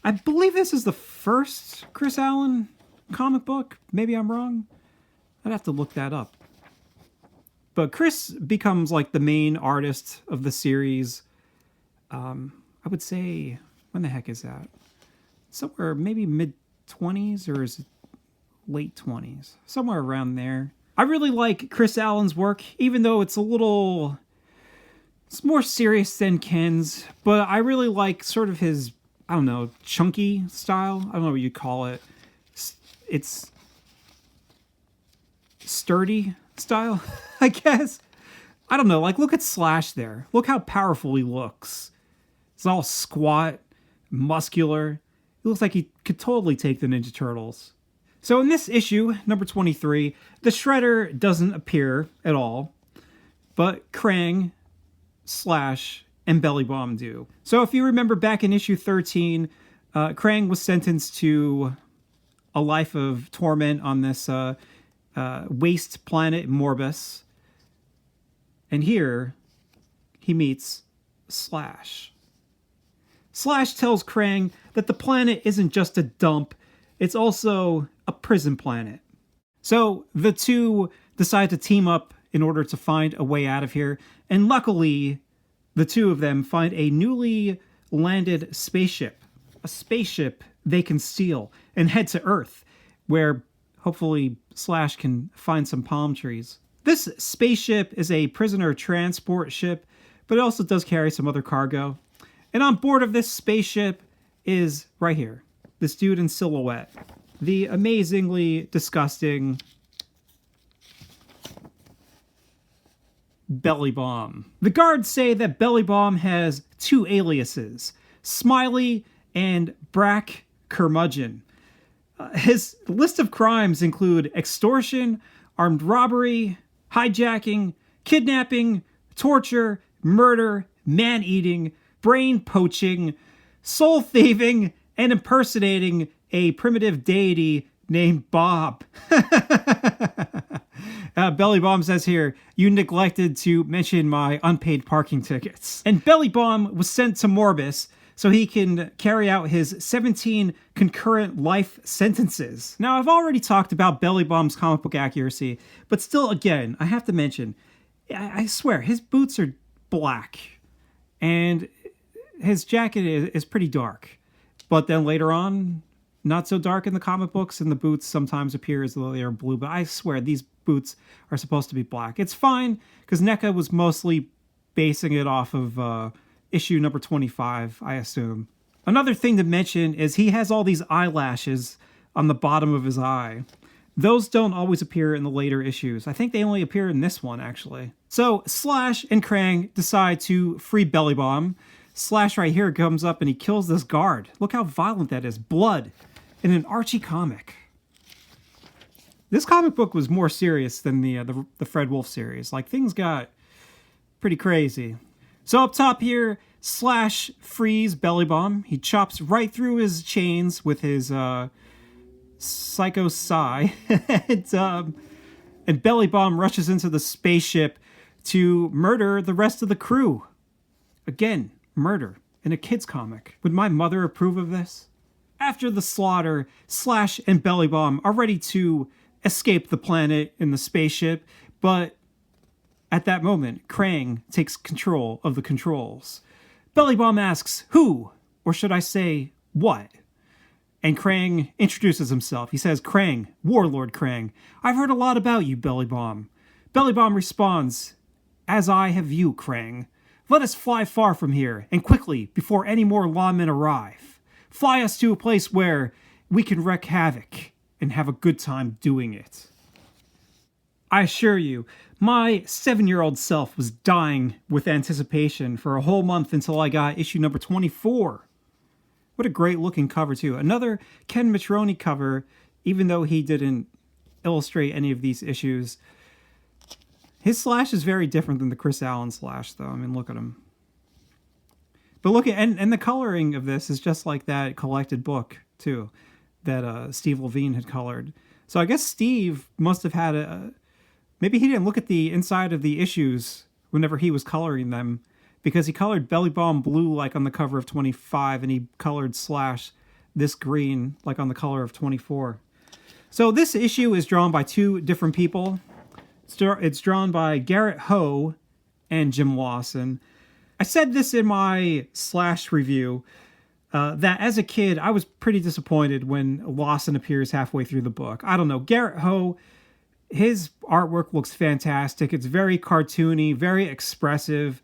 I believe this is the first Chris Allen comic book. Maybe I'm wrong. I'd have to look that up. But Chris becomes like the main artist of the series. I would say, when the heck is that? Somewhere maybe mid-20s, or is it late 20s? Somewhere around there. I really like Chris Allen's work, even though it's more serious than Ken's, but I really like sort of his, I don't know, chunky style. I don't know what you'd call it. It's sturdy style, I guess. I don't know, like, look at Slash there. Look how powerful he looks. He's all squat, muscular. He looks like he could totally take the Ninja Turtles. So in this issue, number 23, the Shredder doesn't appear at all, but Krang, Slash, and Bellybomb do. So if you remember back in issue 13, Krang was sentenced to a life of torment on this waste planet Morbus. And here, he meets Slash. Slash tells Krang that the planet isn't just a dump, it's also a prison planet. So the two decide to team up in order to find a way out of here, and luckily, the two of them find a newly landed spaceship. A spaceship they can steal and head to Earth, where hopefully Slash can find some palm trees. This spaceship is a prisoner transport ship, but it also does carry some other cargo. And on board of this spaceship is, right here, this dude in silhouette. The amazingly disgusting Bellybomb. The guards say that Bellybomb has two aliases, Smiley and Brack Curmudgeon. His list of crimes include extortion, armed robbery, hijacking, kidnapping, torture, murder, man-eating, brain poaching, soul thieving, and impersonating a primitive deity named Bob. Bellybomb says here, "You neglected to mention my unpaid parking tickets." And Bellybomb was sent to Morbus so he can carry out his 17 concurrent life sentences. Now, I've already talked about Bellybomb's comic book accuracy, but still, again, I have to mention, I swear, his boots are black, and his jacket is pretty dark. But then later on, not so dark in the comic books, and the boots sometimes appear as though they are blue. But I swear, these boots are supposed to be black. It's fine, because NECA was mostly basing it off of issue number 25, I assume. Another thing to mention is he has all these eyelashes on the bottom of his eye. Those don't always appear in the later issues. I think they only appear in this one, actually. So Slash and Krang decide to free Bellybomb. Slash right here comes up and he kills this guard. Look how violent that is. Blood in an Archie comic. This comic book was more serious than the Fred Wolf series. Like, things got pretty crazy. So up top here, Slash frees Bellybomb. He chops right through his chains with his psycho sigh. and Bellybomb rushes into the spaceship to murder the rest of the crew. Again, murder in a kid's comic. Would my mother approve of this? After the slaughter, Slash and Bellybomb are ready to escape the planet in the spaceship, but at that moment, Krang takes control of the controls. Bellybomb asks, who? Or should I say, what? And Krang introduces himself. He says, Krang, Warlord Krang, I've heard a lot about you, Bellybomb. Bellybomb responds, as I have you, Krang. Let us fly far from here, and quickly, before any more lawmen arrive. Fly us to a place where we can wreak havoc and have a good time doing it. I assure you, my 7-year-old self was dying with anticipation for a whole month until I got issue number 24. What a great looking cover too. Another Ken Matroni cover, even though he didn't illustrate any of these issues. His Slash is very different than the Chris Allen Slash though. I mean, look at him. But look at, and the coloring of this is just like that collected book too, that Steve Levine had colored. So I guess Steve must have had maybe he didn't look at the inside of the issues whenever he was coloring them, because he colored Bellybomb blue like on the cover of 25, and he colored Slash this green like on the color of 24. So this issue is drawn by two different people. It's drawn by Garrett Ho and Jim Lawson. I said this in my Slash review, that as a kid, I was pretty disappointed when Lawson appears halfway through the book. I don't know. Garrett Ho, his artwork looks fantastic. It's very cartoony, very expressive.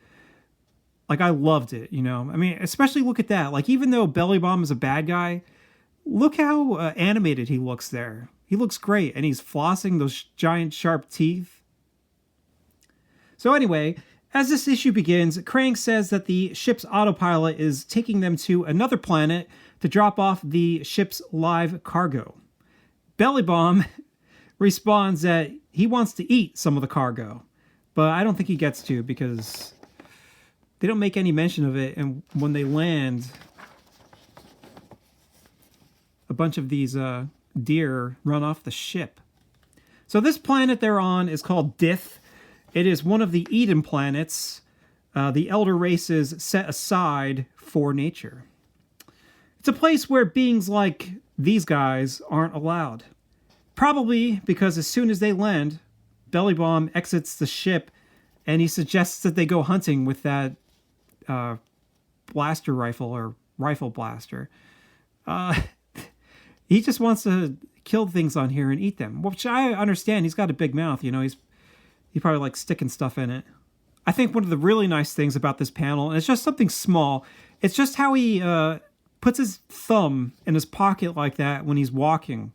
Like, I loved it, you know? I mean, especially look at that. Like, even though Bellybomb is a bad guy, look how animated he looks there. He looks great, and he's flossing those giant sharp teeth. So anyway, as this issue begins, Krang says that the ship's autopilot is taking them to another planet to drop off the ship's live cargo. Bellybomb responds that he wants to eat some of the cargo, but I don't think he gets to, because they don't make any mention of it, and when they land, a bunch of these deer run off the ship. So this planet they're on is called Dith. It is one of the Eden planets, the elder races set aside for nature. It's a place where beings like these guys aren't allowed. Probably because as soon as they land, Bellybomb exits the ship and he suggests that they go hunting with that blaster rifle, or rifle blaster. He just wants to kill things on here and eat them, which I understand. He's got a big mouth, you know, he probably likes sticking stuff in it. I think one of the really nice things about this panel, and it's just something small, it's just how he puts his thumb in his pocket like that when he's walking.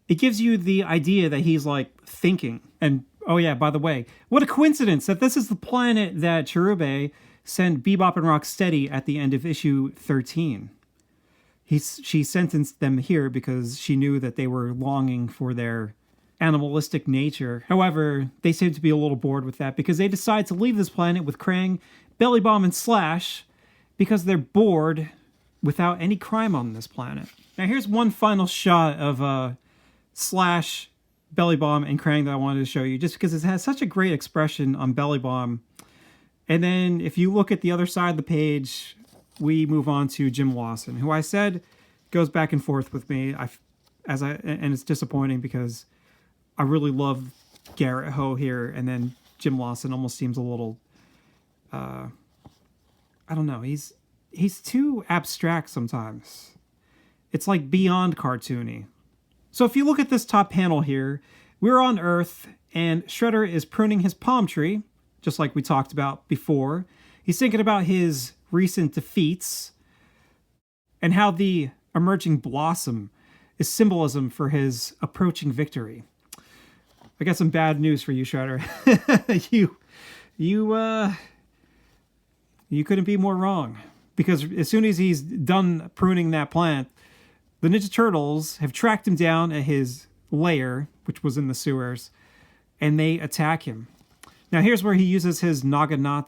It gives you the idea that he's like thinking. And oh yeah, by the way, what a coincidence that this is the planet that Cherube sent Bebop and Rocksteady at the end of issue 13. She sentenced them here because she knew that they were longing for their animalistic nature. However, they seem to be a little bored with that because they decide to leave this planet with Krang, Bellybomb, and Slash because they're bored without any crime on this planet. Now here's one final shot of Slash, Bellybomb, and Krang that I wanted to show you, just because it has such a great expression on Bellybomb. And then if you look at the other side of the page, we move on to Jim Lawson, who I said goes back and forth with me. And it's disappointing because I really love Garrett Ho here, and then Jim Lawson almost seems a little, I don't know, he's too abstract sometimes. It's like beyond cartoony. So if you look at this top panel here, we're on Earth, and Shredder is pruning his palm tree, just like we talked about before. He's thinking about his recent defeats and how the emerging blossom is symbolism for his approaching victory. I got some bad news for you, Shredder. You couldn't be more wrong. Because as soon as he's done pruning that plant, the Ninja Turtles have tracked him down at his lair, which was in the sewers, and they attack him. Now here's where he uses his Naginata.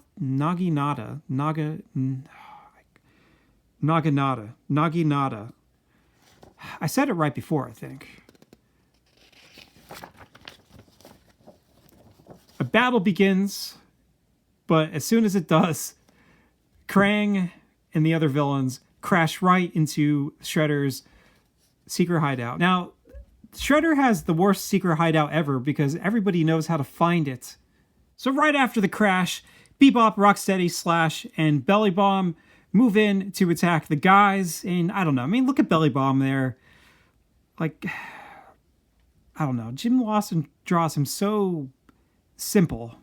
I said it right before, I think. A battle begins, but as soon as it does, Krang and the other villains crash right into Shredder's secret hideout. Now, Shredder has the worst secret hideout ever because everybody knows how to find it. So right after the crash, Bebop, Rocksteady, Slash, and Bellybomb move in to attack the guys. And I don't know. I mean, look at Bellybomb there. Like, I don't know. Jim Lawson draws him so simple.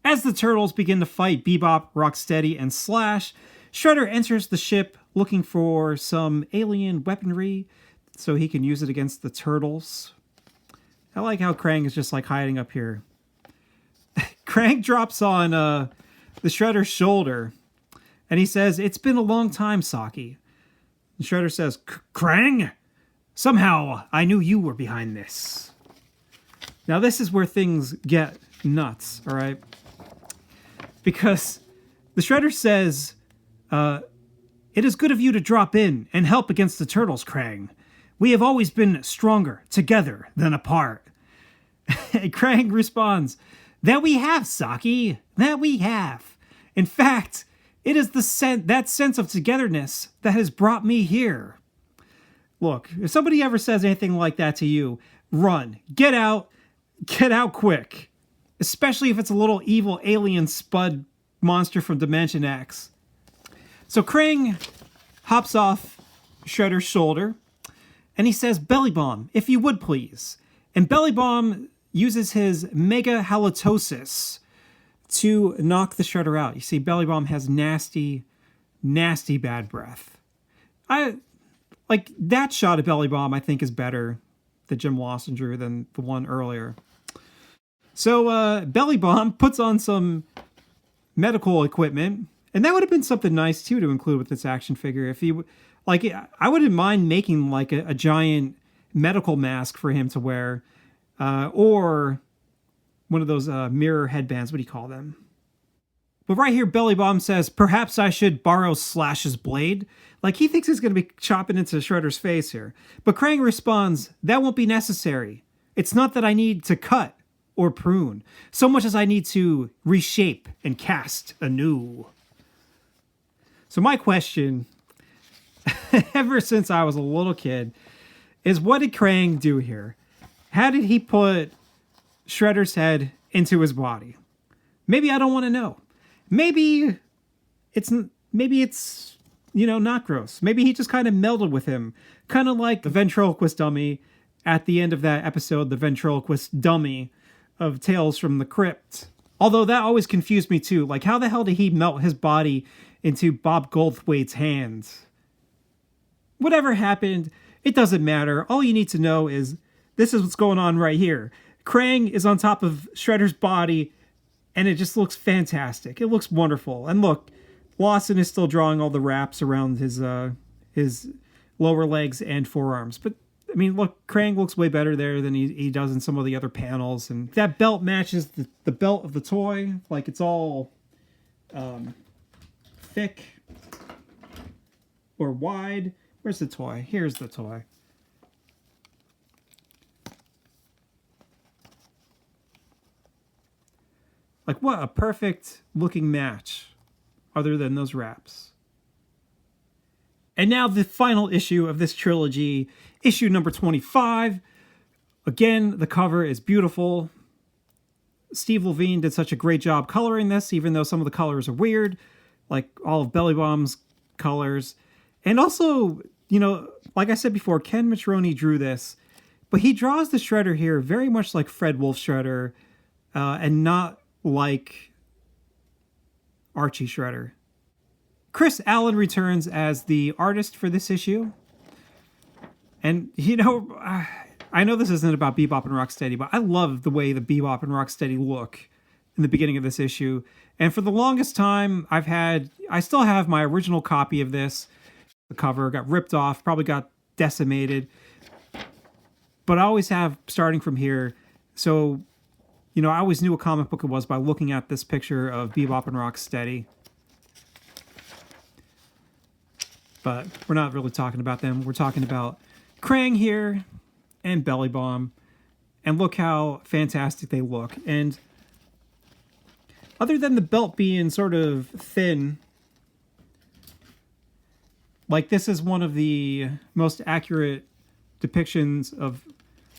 As the Turtles begin to fight Bebop, Rocksteady, and Slash, Shredder enters the ship looking for some alien weaponry so he can use it against the Turtles. I like how Krang is just like hiding up here. Krang drops on the Shredder's shoulder and he says, "It's been a long time, Saki." And Shredder says, "Krang? Somehow I knew you were behind this." Now this is where things get nuts, all right? Because the Shredder says, "It is good of you to drop in and help against the Turtles, Krang. We have always been stronger together than apart." And Krang responds, "That we have, Saki. That we have. In fact, it is that sense of togetherness that has brought me here." Look, if somebody ever says anything like that to you, run. Get out quick. Especially if it's a little evil alien spud monster from Dimension X. So Krang hops off Shredder's shoulder, and he says, "Bellybomb, if you would please." And Bellybomb uses his Mega Halitosis to knock the Shredder out. You see, Bellybomb has nasty, nasty bad breath. Like, that shot of Bellybomb, I think, is better that Jim Lawson drew than the one earlier. So Bellybomb puts on some medical equipment, and that would have been something nice too to include with this action figure. If he, like, I wouldn't mind making like a giant medical mask for him to wear, or one of those mirror headbands. What do you call them? But right here, Bellybomb says, "Perhaps I should borrow Slash's blade." Like, he thinks he's going to be chopping into Shredder's face here. But Krang responds, "That won't be necessary. It's not that I need to cut or prune, so much as I need to reshape and cast anew." So my question, ever since I was a little kid, is what did Krang do here? How did he put Shredder's head into his body? Maybe I don't want to know. Maybe it's not gross. Maybe he just kind of melded with him, kind of like the ventriloquist dummy at the end of that episode, the ventriloquist dummy of Tales from the Crypt. Although that always confused me too. Like, how the hell did he melt his body into Bob Goldthwait's hands? Whatever happened, it doesn't matter. All you need to know is this is what's going on right here. Krang is on top of Shredder's body, and it just looks fantastic. It looks wonderful. And look, Lawson is still drawing all the wraps around his lower legs and forearms. But I mean, look, Krang looks way better there than he does in some of the other panels. And that belt matches the belt of the toy. Like, it's all thick or wide. Where's the toy? Here's the toy. Like, what a perfect looking match other than those wraps. And now the final issue of this trilogy, issue number 25. Again, the cover is beautiful. Steve Levine did such a great job coloring this, even though some of the colors are weird, like all of Bellybomb's colors. And also, you know, like I said before, Ken Matroni drew this, but he draws the Shredder here very much like Fred Wolf Shredder, and not like Archie Shredder. Chris Allen returns as the artist for this issue. And, you know, I know this isn't about Bebop and Rocksteady, but I love the way the Bebop and Rocksteady look in the beginning of this issue. And for the longest time, I still have my original copy of this. The cover got ripped off, probably got decimated. But I always have starting from here. So, you know, I always knew what comic book it was by looking at this picture of Bebop and Rocksteady. But we're not really talking about them. We're talking about Krang here and Bellybomb. And look how fantastic they look. And other than the belt being sort of thin, like this is one of the most accurate depictions of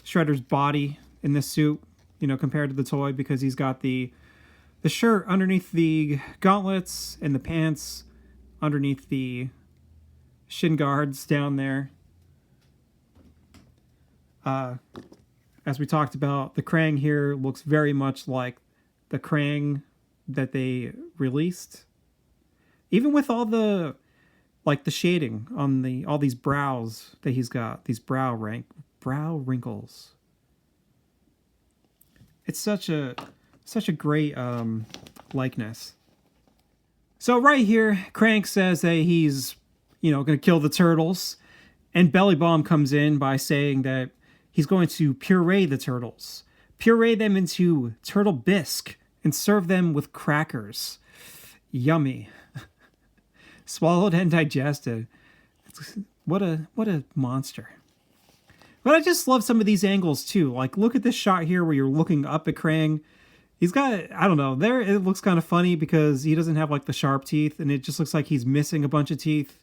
Shredder's body in this suit, you know, compared to the toy, because he's got the shirt underneath the gauntlets and the pants underneath the shin guards down there. As we talked about, the Krang here looks very much like the Krang that they released. Even with all the, like, the shading on all these brows that he's got, these brow wrinkles. It's such a great likeness. So right here, Krang says that he's, you know, going to kill the turtles, and Bellybomb comes in by saying that he's going to puree the turtles, puree them into turtle bisque, and serve them with crackers. Yummy. Swallowed and digested. What a monster. But I just love some of these angles too. Like, look at this shot here where you're looking up at Krang. He's got, I don't know, there it looks kind of funny because he doesn't have like the sharp teeth, and it just looks like he's missing a bunch of teeth.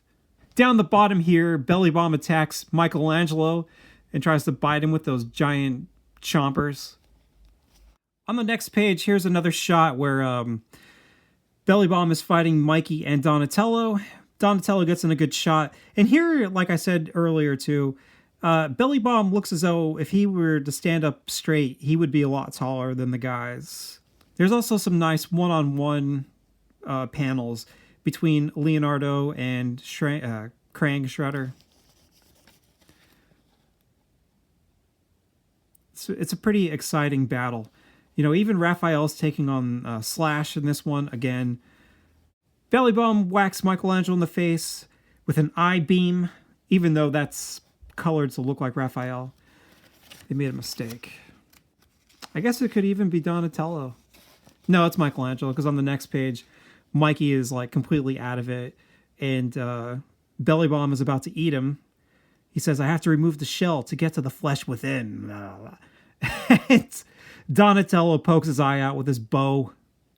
Down the bottom here, Bellybomb attacks Michelangelo and tries to bite him with those giant chompers. On the next page, here's another shot where Bellybomb is fighting Mikey and Donatello. Donatello gets in a good shot. And here, like I said earlier too, Bellybomb looks as though if he were to stand up straight, he would be a lot taller than the guys. There's also some nice one-on-one panels between Leonardo and Krang Shredder. It's a pretty exciting battle. You know, even Raphael's taking on Slash in this one again. Bellybomb whacks Michelangelo in the face with an eye beam, even though that's colored to look like Raphael. They made a mistake. I guess it could even be Donatello. No, it's Michelangelo, because on the next page, Mikey is like completely out of it, and Bellybomb is about to eat him. He says, "I have to remove the shell to get to the flesh within." Donatello pokes his eye out with his bow.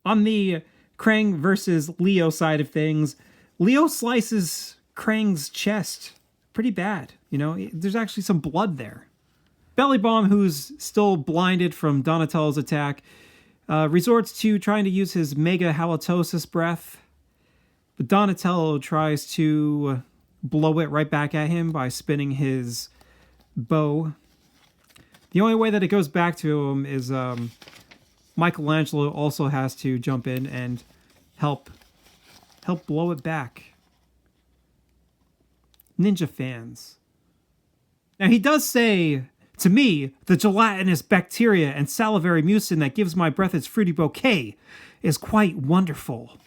On the Krang versus Leo side of things, Leo slices Krang's chest pretty bad. You know, there's actually some blood there. Bellybomb, who's still blinded from Donatello's attack, resorts to trying to use his mega halitosis breath. But Donatello tries to blow it right back at him by spinning his bow. The only way that it goes back to him is Michelangelo also has to jump in and help blow it back. Ninja fans. Now he does say, "To me, the gelatinous bacteria and salivary mucin that gives my breath its fruity bouquet is quite wonderful."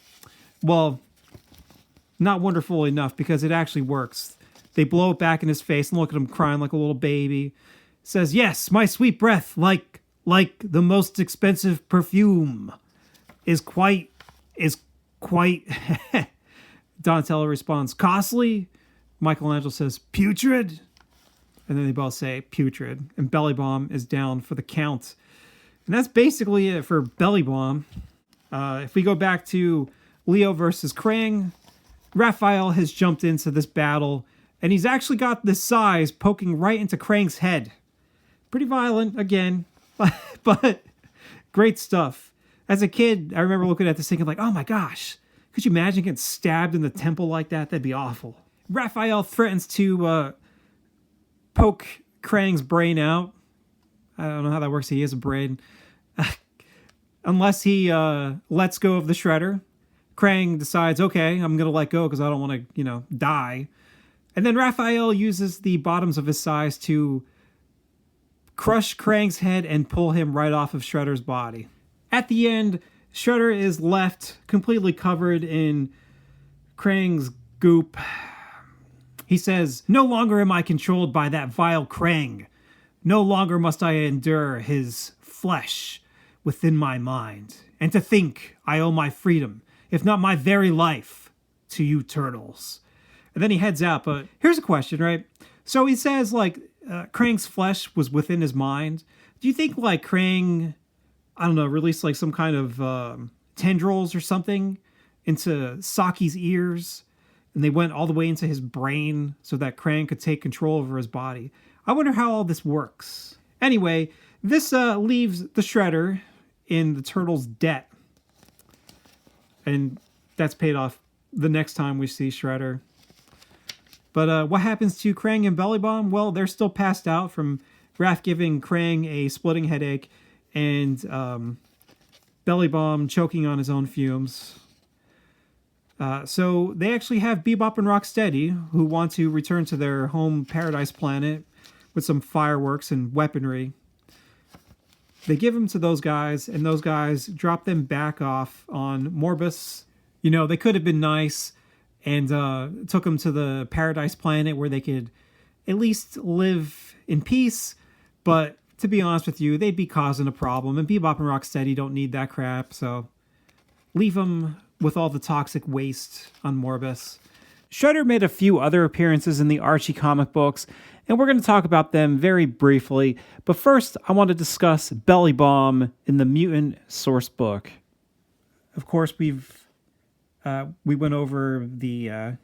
Well, not wonderful enough, because it actually works. They blow it back in his face and look at him crying like a little baby. Says, "Yes, my sweet breath, like the most expensive perfume, is quite." Donatello responds, "Costly?" Michelangelo says, "Putrid?" And then they both say putrid. And Bellybomb is down for the count. And that's basically it for Bellybomb. If we go back to Leo versus Krang, Raphael has jumped into this battle, and he's actually got this size poking right into Krang's head. Pretty violent, again. But Great stuff. As a kid, I remember looking at this thinking like, oh my gosh, could you imagine getting stabbed in the temple like that? That'd be awful. Raphael threatens to poke Krang's brain out. I don't know how that works. He has a brain. Unless he lets go of the Shredder. Krang decides, okay, I'm going to let go because I don't want to, die. And then Raphael uses the bottoms of his size to crush Krang's head and pull him right off of Shredder's body. At the end, Shredder is left completely covered in Krang's goop. He says, "No longer am I controlled by that vile Krang. No longer must I endure his flesh within my mind. And to think I owe my freedom, if not my very life, to you turtles." And then he heads out. But here's a question, right? So he says, Krang's flesh was within his mind. Do you think, Krang, I don't know, released, some kind of tendrils or something into Saki's ears, and they went all the way into his brain so that Krang could take control over his body? I wonder how all this works. Anyway, this leaves the Shredder in the turtles' debt. And that's paid off the next time we see Shredder. But what happens to Krang and Bellybomb? Well, they're still passed out from Raph giving Krang a splitting headache and Bellybomb choking on his own fumes. So they actually have Bebop and Rocksteady, who want to return to their home paradise planet with some fireworks and weaponry. They give them to those guys, and those guys drop them back off on Morbus. They could have been nice and took them to the paradise planet where they could at least live in peace. But to be honest with you, they'd be causing a problem, and Bebop and Rocksteady don't need that crap, so leave them with all the toxic waste on Morbus. Shredder made a few other appearances in the Archie comic books, and we're going to talk about them very briefly. But first, I want to discuss Bellybomb in the Mutant source book. Of course, we went over the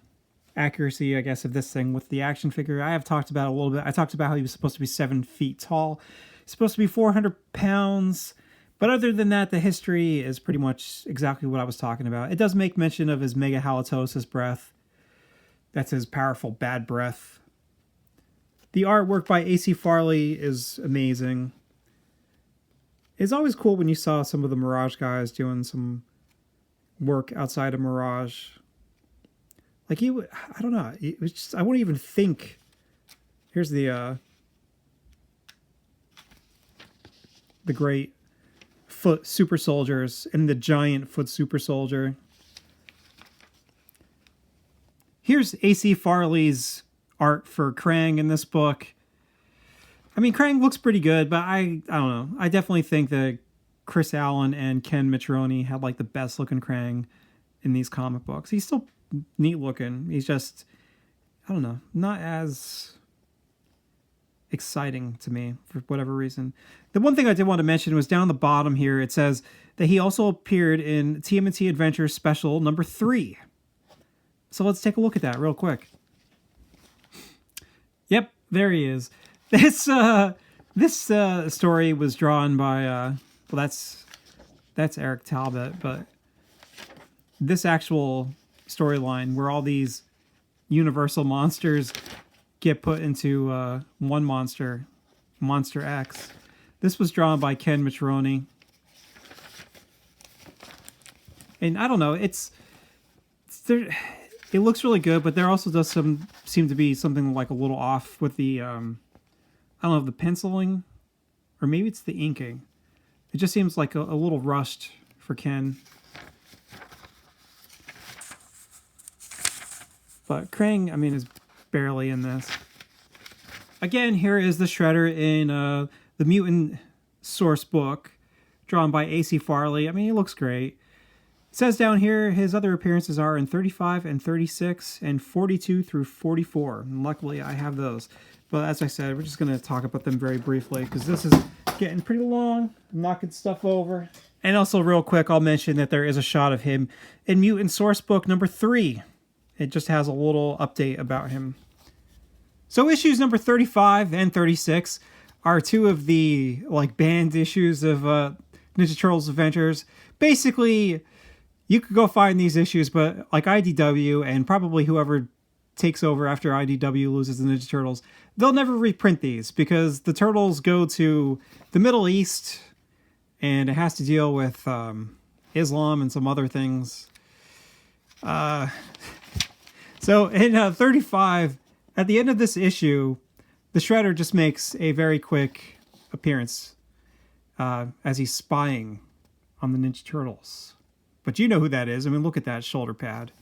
accuracy, I guess, of this thing with the action figure. I have talked about it a little bit. I talked about how he was supposed to be 7 feet tall. He's supposed to be 400 pounds. But other than that, the history is pretty much exactly what I was talking about. It does make mention of his mega halitosis breath. That's his powerful bad breath. The artwork by A.C. Farley is amazing. It's always cool when you saw some of the Mirage guys doing some work outside of Mirage. I don't know. It was just, I wouldn't even think. Here's the great foot super soldiers and the giant foot super soldier. Here's A.C. Farley's art for Krang in this book. I mean, Krang looks pretty good, but I don't know. I definitely think that Chris Allen and Ken Mitroni had the best looking Krang in these comic books. He's still neat looking. He's just, I don't know, not as exciting to me for whatever reason. The one thing I did want to mention was down the bottom here. It says that he also appeared in TMNT Adventures Special number 3. So let's take a look at that real quick. Yep, there he is. This story was drawn by that's Eric Talbot, but this actual storyline where all these Universal monsters get put into one monster, Monster X. This was drawn by Ken Mitroni. And I don't know, it looks really good, but there also does seem to be something a little off with the I don't know, the penciling, or maybe it's the inking. It just seems like a little rushed for Ken. But Krang, I mean, is barely in this. Again, here is the Shredder in the Mutant source book, drawn by A.C. Farley. I mean, he looks great. It says down here his other appearances are in 35 and 36 and 42 through 44. And luckily, I have those. But as I said, we're just going to talk about them very briefly because this is getting pretty long. I'm knocking stuff over. And also, real quick, I'll mention that there is a shot of him in Mutant source book number 3. It just has a little update about him. So issues number 35 and 36 are two of the banned issues of Ninja Turtles Adventures. Basically, you could go find these issues, but like IDW and probably whoever takes over after IDW loses the Ninja Turtles, they'll never reprint these because the Turtles go to the Middle East and it has to deal with Islam and some other things. So in 35, at the end of this issue, the Shredder just makes a very quick appearance as he's spying on the Ninja Turtles. But you know who that is. I mean, look at that shoulder pad.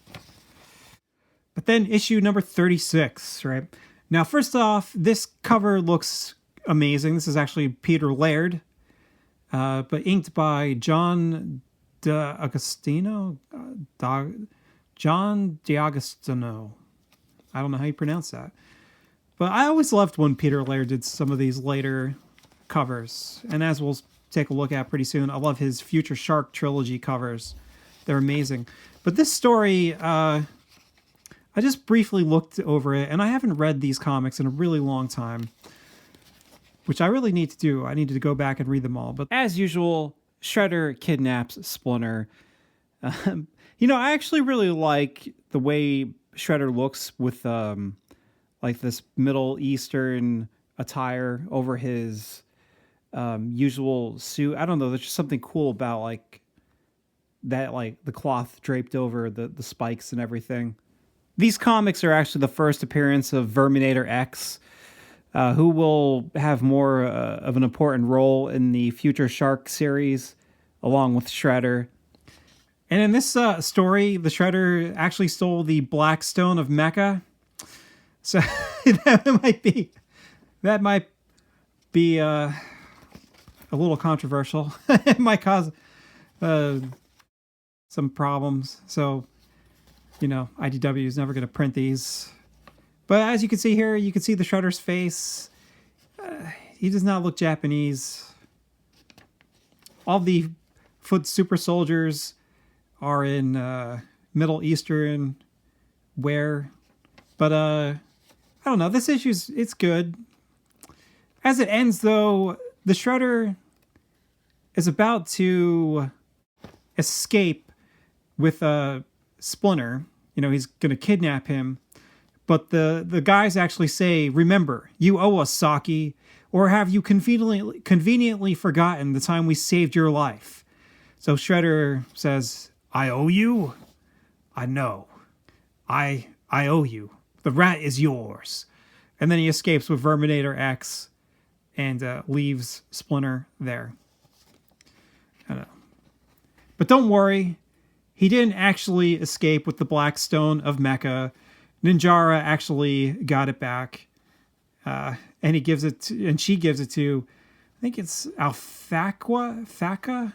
But then issue number 36, right? Now, first off, this cover looks amazing. This is actually Peter Laird, but inked by John D'Agostino? John D'Agostino. I don't know how you pronounce that. But I always loved when Peter Laird did some of these later covers. And as we'll take a look at pretty soon, I love his Future Shark Trilogy covers. They're amazing. But this story, I just briefly looked over it, and I haven't read these comics in a really long time, which I really need to do. I need to go back and read them all. But as usual, Shredder kidnaps Splinter. You know, I actually really like the way Shredder looks with like this Middle Eastern attire over his usual suit. I don't know. There's just something cool about like that, like the cloth draped over the spikes and everything. These comics are actually the first appearance of Verminator X, who will have more of an important role in the Future Shark series, along with Shredder. And in this story, the Shredder actually stole the Black Stone of NECA. So that might be a little controversial. It might cause some problems. So, you know, IDW is never going to print these. But as you can see here, you can see the Shredder's face. He does not look Japanese. All the foot super soldiers are in Middle Eastern wear. But I don't know. This it's good. As it ends, though, the Shredder is about to escape with Splinter. You know, he's going to kidnap him. But the guys actually say, "Remember, you owe us, Saki. Or have you conveniently forgotten the time we saved your life?" So Shredder says, "I owe you? I know. I owe you. The rat is yours." And then he escapes with Verminator X and leaves Splinter there. I don't know. But don't worry. He didn't actually escape with the Black Stone of NECA. Ninjara actually got it back. And she gives it to, I think it's Faka?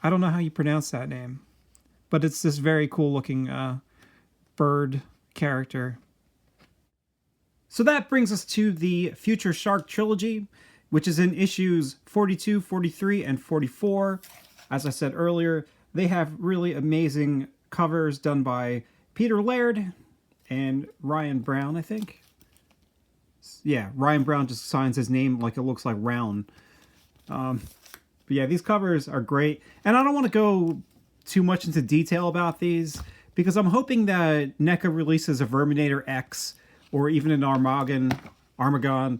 I don't know how you pronounce that name. But it's this very cool looking bird character. So that brings us to the Future Shark Trilogy, which is in issues 42, 43, and 44. As I said earlier, they have really amazing covers done by Peter Laird and Ryan Brown, I think. Yeah, Ryan Brown just signs his name like it looks like round. But yeah, these covers are great. And I don't want to go too much into detail about these because I'm hoping that NECA releases a Verminator X or even an Armagon.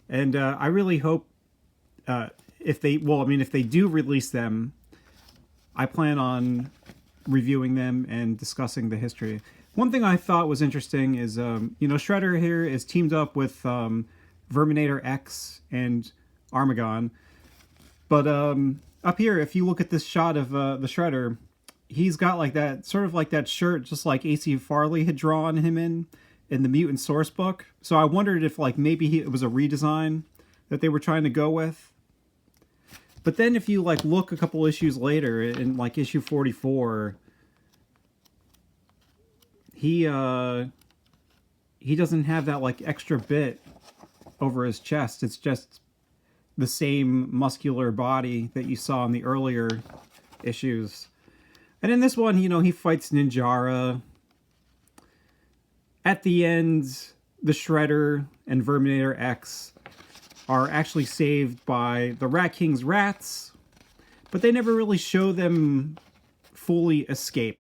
And I really hope if they do release them, I plan on reviewing them and discussing the history. One thing I thought was interesting is, Shredder here is teamed up with Verminator X and Armagon. But up here, if you look at this shot of the Shredder, he's got like that, sort of like that shirt, just like A.C. Farley had drawn him in the Mutant source book. So I wondered if like maybe it was a redesign that they were trying to go with. But then if you like look a couple issues later in like issue 44, he doesn't have that like extra bit over his chest. It's just the same muscular body that you saw in the earlier issues. And in this one, he fights Ninjara. At the end, the Shredder and Verminator X are actually saved by the Rat King's rats. but they never really show them fully escape.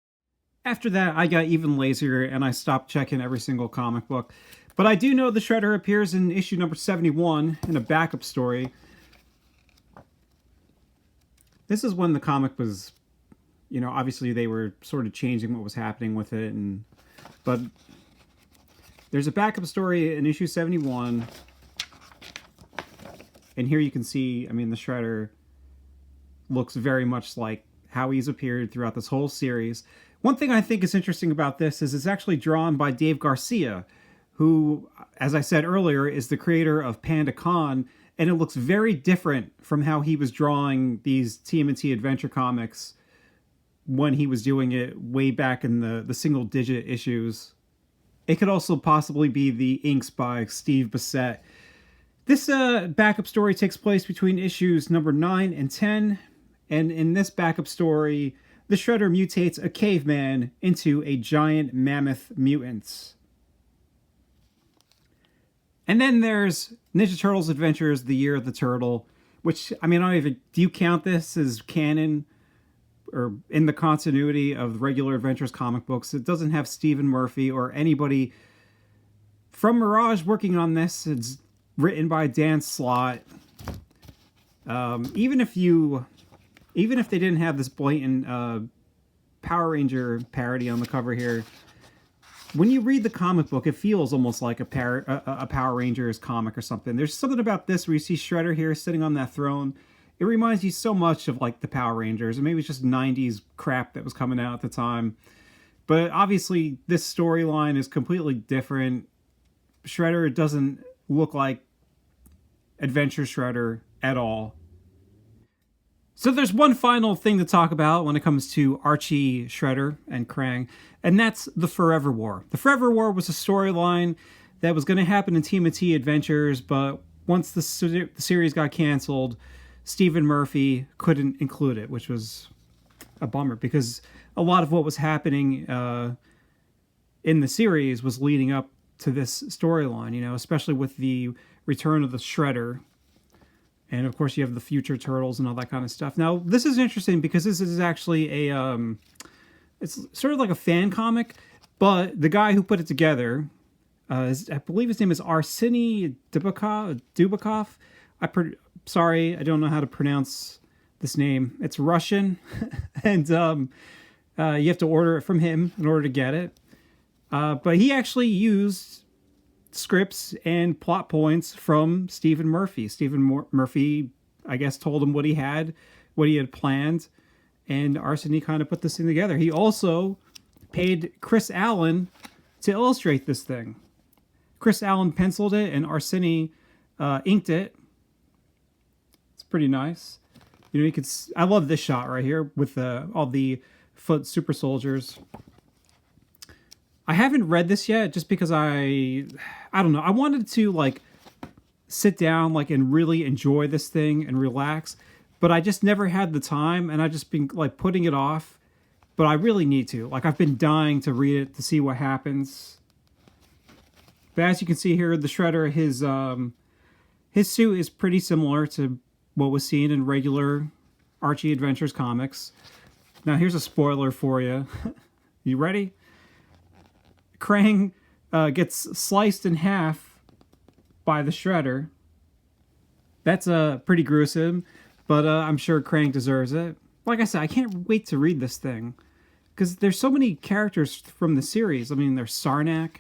After that, I got even lazier and I stopped checking every single comic book. But I do know the Shredder appears in issue number 71 in a backup story. This is when the comic was, you know, obviously they were sort of changing what was happening with it. But there's a backup story in issue 71. And here you can see, I mean, the Shredder looks very much like how he's appeared throughout this whole series. One thing I think is interesting about this is it's actually drawn by Dave Garcia, who, as I said earlier, is the creator of Panda Con, and it looks very different from how he was drawing these TMNT Adventure comics when he was doing it way back in the single-digit issues. It could also possibly be the inks by Steve Bissette. This backup story takes place between issues number 9 and 10, and in this backup story, the Shredder mutates a caveman into a giant mammoth mutant. And then there's Ninja Turtles Adventures, The Year of the Turtle, which, I mean, I don't even... Do you count this as canon or in the continuity of regular Adventures comic books? It doesn't have Stephen Murphy or anybody from Mirage working on this. It's written by Dan Slott. Even if they didn't have this blatant Power Ranger parody on the cover here, when you read the comic book, it feels almost like a Power Rangers comic or something. There's something about this where you see Shredder here sitting on that throne. It reminds you so much of like the Power Rangers, and maybe it's just 90s crap that was coming out at the time. But obviously, this storyline is completely different. Shredder doesn't look like Adventure Shredder at all. So there's one final thing to talk about when it comes to Archie, Shredder, and Krang, and that's the Forever War. The Forever War was a storyline that was going to happen in TMNT Adventures, but once the series got canceled, Stephen Murphy couldn't include it, which was a bummer, because a lot of what was happening in the series was leading up to this storyline, you know, especially with the return of the Shredder. And of course, you have the future Turtles and all that kind of stuff. Now, this is interesting because this is actually it's sort of like a fan comic, but the guy who put it together, I believe his name is Archie Dubakov. Sorry, I don't know how to pronounce this name. It's Russian, and you have to order it from him in order to get it. But he actually used scripts and plot points from Stephen Murphy. Stephen Murphy, I guess, told him what he had planned, and Archie kind of put this thing together. He also paid Chris Allen to illustrate this thing. Chris Allen penciled it, and Archie inked it. It's pretty nice. You know, you could. I love this shot right here with all the foot super soldiers. I haven't read this yet just because I don't know. I wanted to like sit down like and really enjoy this thing and relax, but I just never had the time, and I just been like putting it off. But I really need to. Like, I've been dying to read it to see what happens. But as you can see here, the Shredder, his suit is pretty similar to what was seen in regular Archie Adventures comics. Now here's a spoiler for you. You ready? Krang gets sliced in half by the Shredder. That's pretty gruesome, but I'm sure Krang deserves it. Like I said, I can't wait to read this thing, because there's so many characters from the series. I mean, there's Sarnak.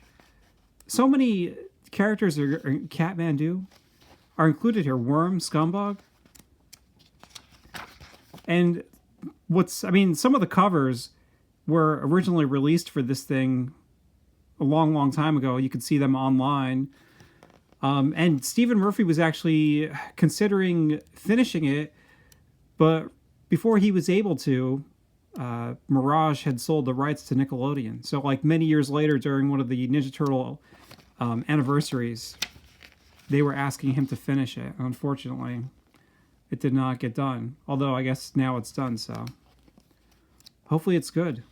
So many characters Kathmandu are included here. Worm, Scumbag. And some of the covers were originally released for this thing a long, long time ago. You could see them online. And Stephen Murphy was actually considering finishing it, but before he was able to, Mirage had sold the rights to Nickelodeon. So like many years later, during one of the Ninja Turtle anniversaries, they were asking him to finish it. Unfortunately, it did not get done. Although I guess now it's done, so hopefully it's good.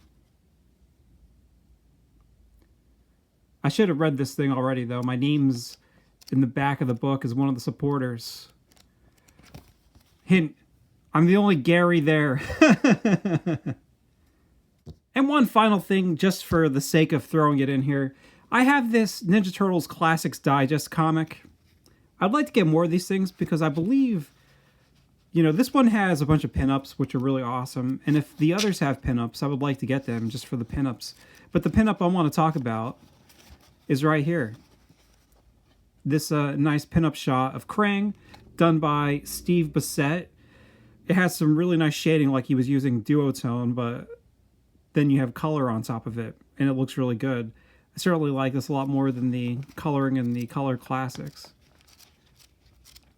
I should have read this thing already, though. My name's in the back of the book as one of the supporters. Hint, I'm the only Gary there. And one final thing, just for the sake of throwing it in here, I have this Ninja Turtles Classics Digest comic. I'd like to get more of these things because I believe, you know, this one has a bunch of pinups, which are really awesome. And if the others have pinups, I would like to get them just for the pinups. But the pinup I want to talk about is right here. This nice pinup shot of Krang, done by Steve Bissett. It has some really nice shading, like he was using duotone, but then you have color on top of it, and it looks really good. I certainly like this a lot more than the coloring in the Color Classics.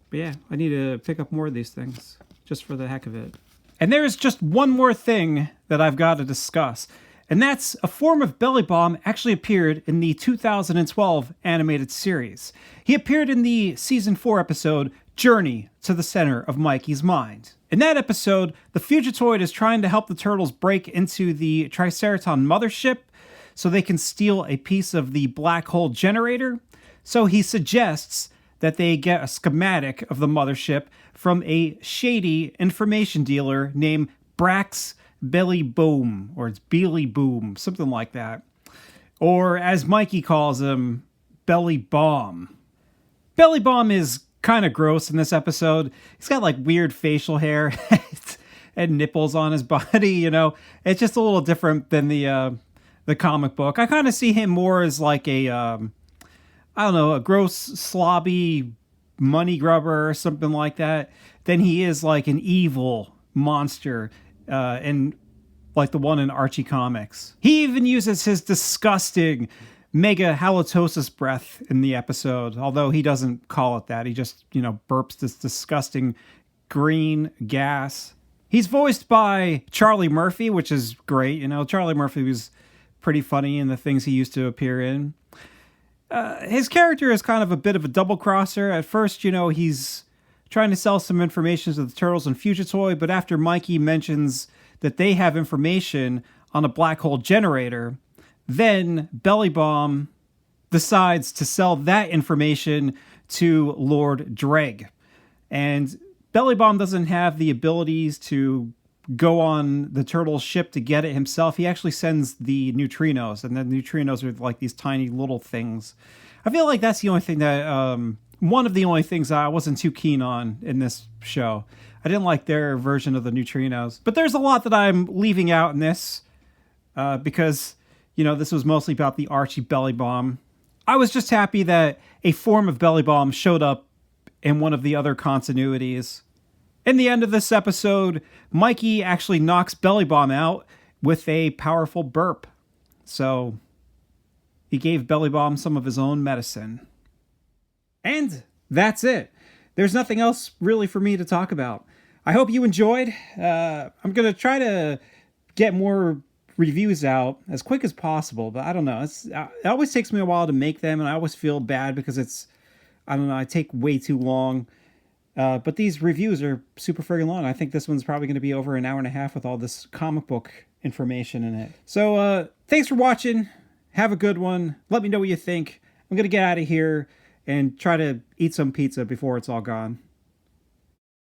But yeah, I need to pick up more of these things, just for the heck of it. And there's just one more thing that I've got to discuss, and that's a form of Bellybomb actually appeared in the 2012 animated series. He appeared in the Season 4 episode, Journey to the Center of Mikey's Mind. In that episode, the Fugitoid is trying to help the Turtles break into the Triceraton mothership so they can steal a piece of the black hole generator. So he suggests that they get a schematic of the mothership from a shady information dealer named Brax Bellybomb, or it's Bellybomb, something like that. Or as Mikey calls him, Bellybomb. Bellybomb is kind of gross in this episode. He's got like weird facial hair and nipples on his body, you know. It's just a little different than the comic book. I kind of see him more as like a I don't know, a gross slobby money grubber or something like that, than he is like an evil monster in like the one in Archie comics. He even uses his disgusting mega halitosis breath in the episode, although he doesn't call it that. He just, you know, burps this disgusting green gas. He's voiced by Charlie Murphy, which is great. You know, Charlie Murphy was pretty funny in the things he used to appear in. His character is kind of a bit of a double crosser. At first, you know, he's trying to sell some information to the Turtles and Fugitoid, but after Mikey mentions that they have information on a black hole generator, then Bellybomb decides to sell that information to Lord Dreg. And Bellybomb doesn't have the abilities to go on the Turtles ship to get it himself. He actually sends the neutrinos, and the neutrinos are like these tiny little things. I feel like that's the only thing that, one of the only things that I wasn't too keen on in this show. I didn't like their version of the neutrinos. But there's a lot that I'm leaving out in this, because, you know, this was mostly about the Archie Bellybomb. I was just happy that a form of Bellybomb showed up in one of the other continuities. In the end of this episode, Mikey actually knocks Bellybomb out with a powerful burp. So he gave Bellybomb some of his own medicine. And that's it. There's nothing else really for me to talk about. I hope you enjoyed. I'm going to try to get more reviews out as quick as possible, but I don't know. It always takes me a while to make them, and I always feel bad because I don't know, I take way too long. But these reviews are super friggin' long. I think this one's probably going to be over an hour and a half with all this comic book information in it. So thanks for watching. Have a good one. Let me know what you think. I'm going to get out of here and try to eat some pizza before it's all gone.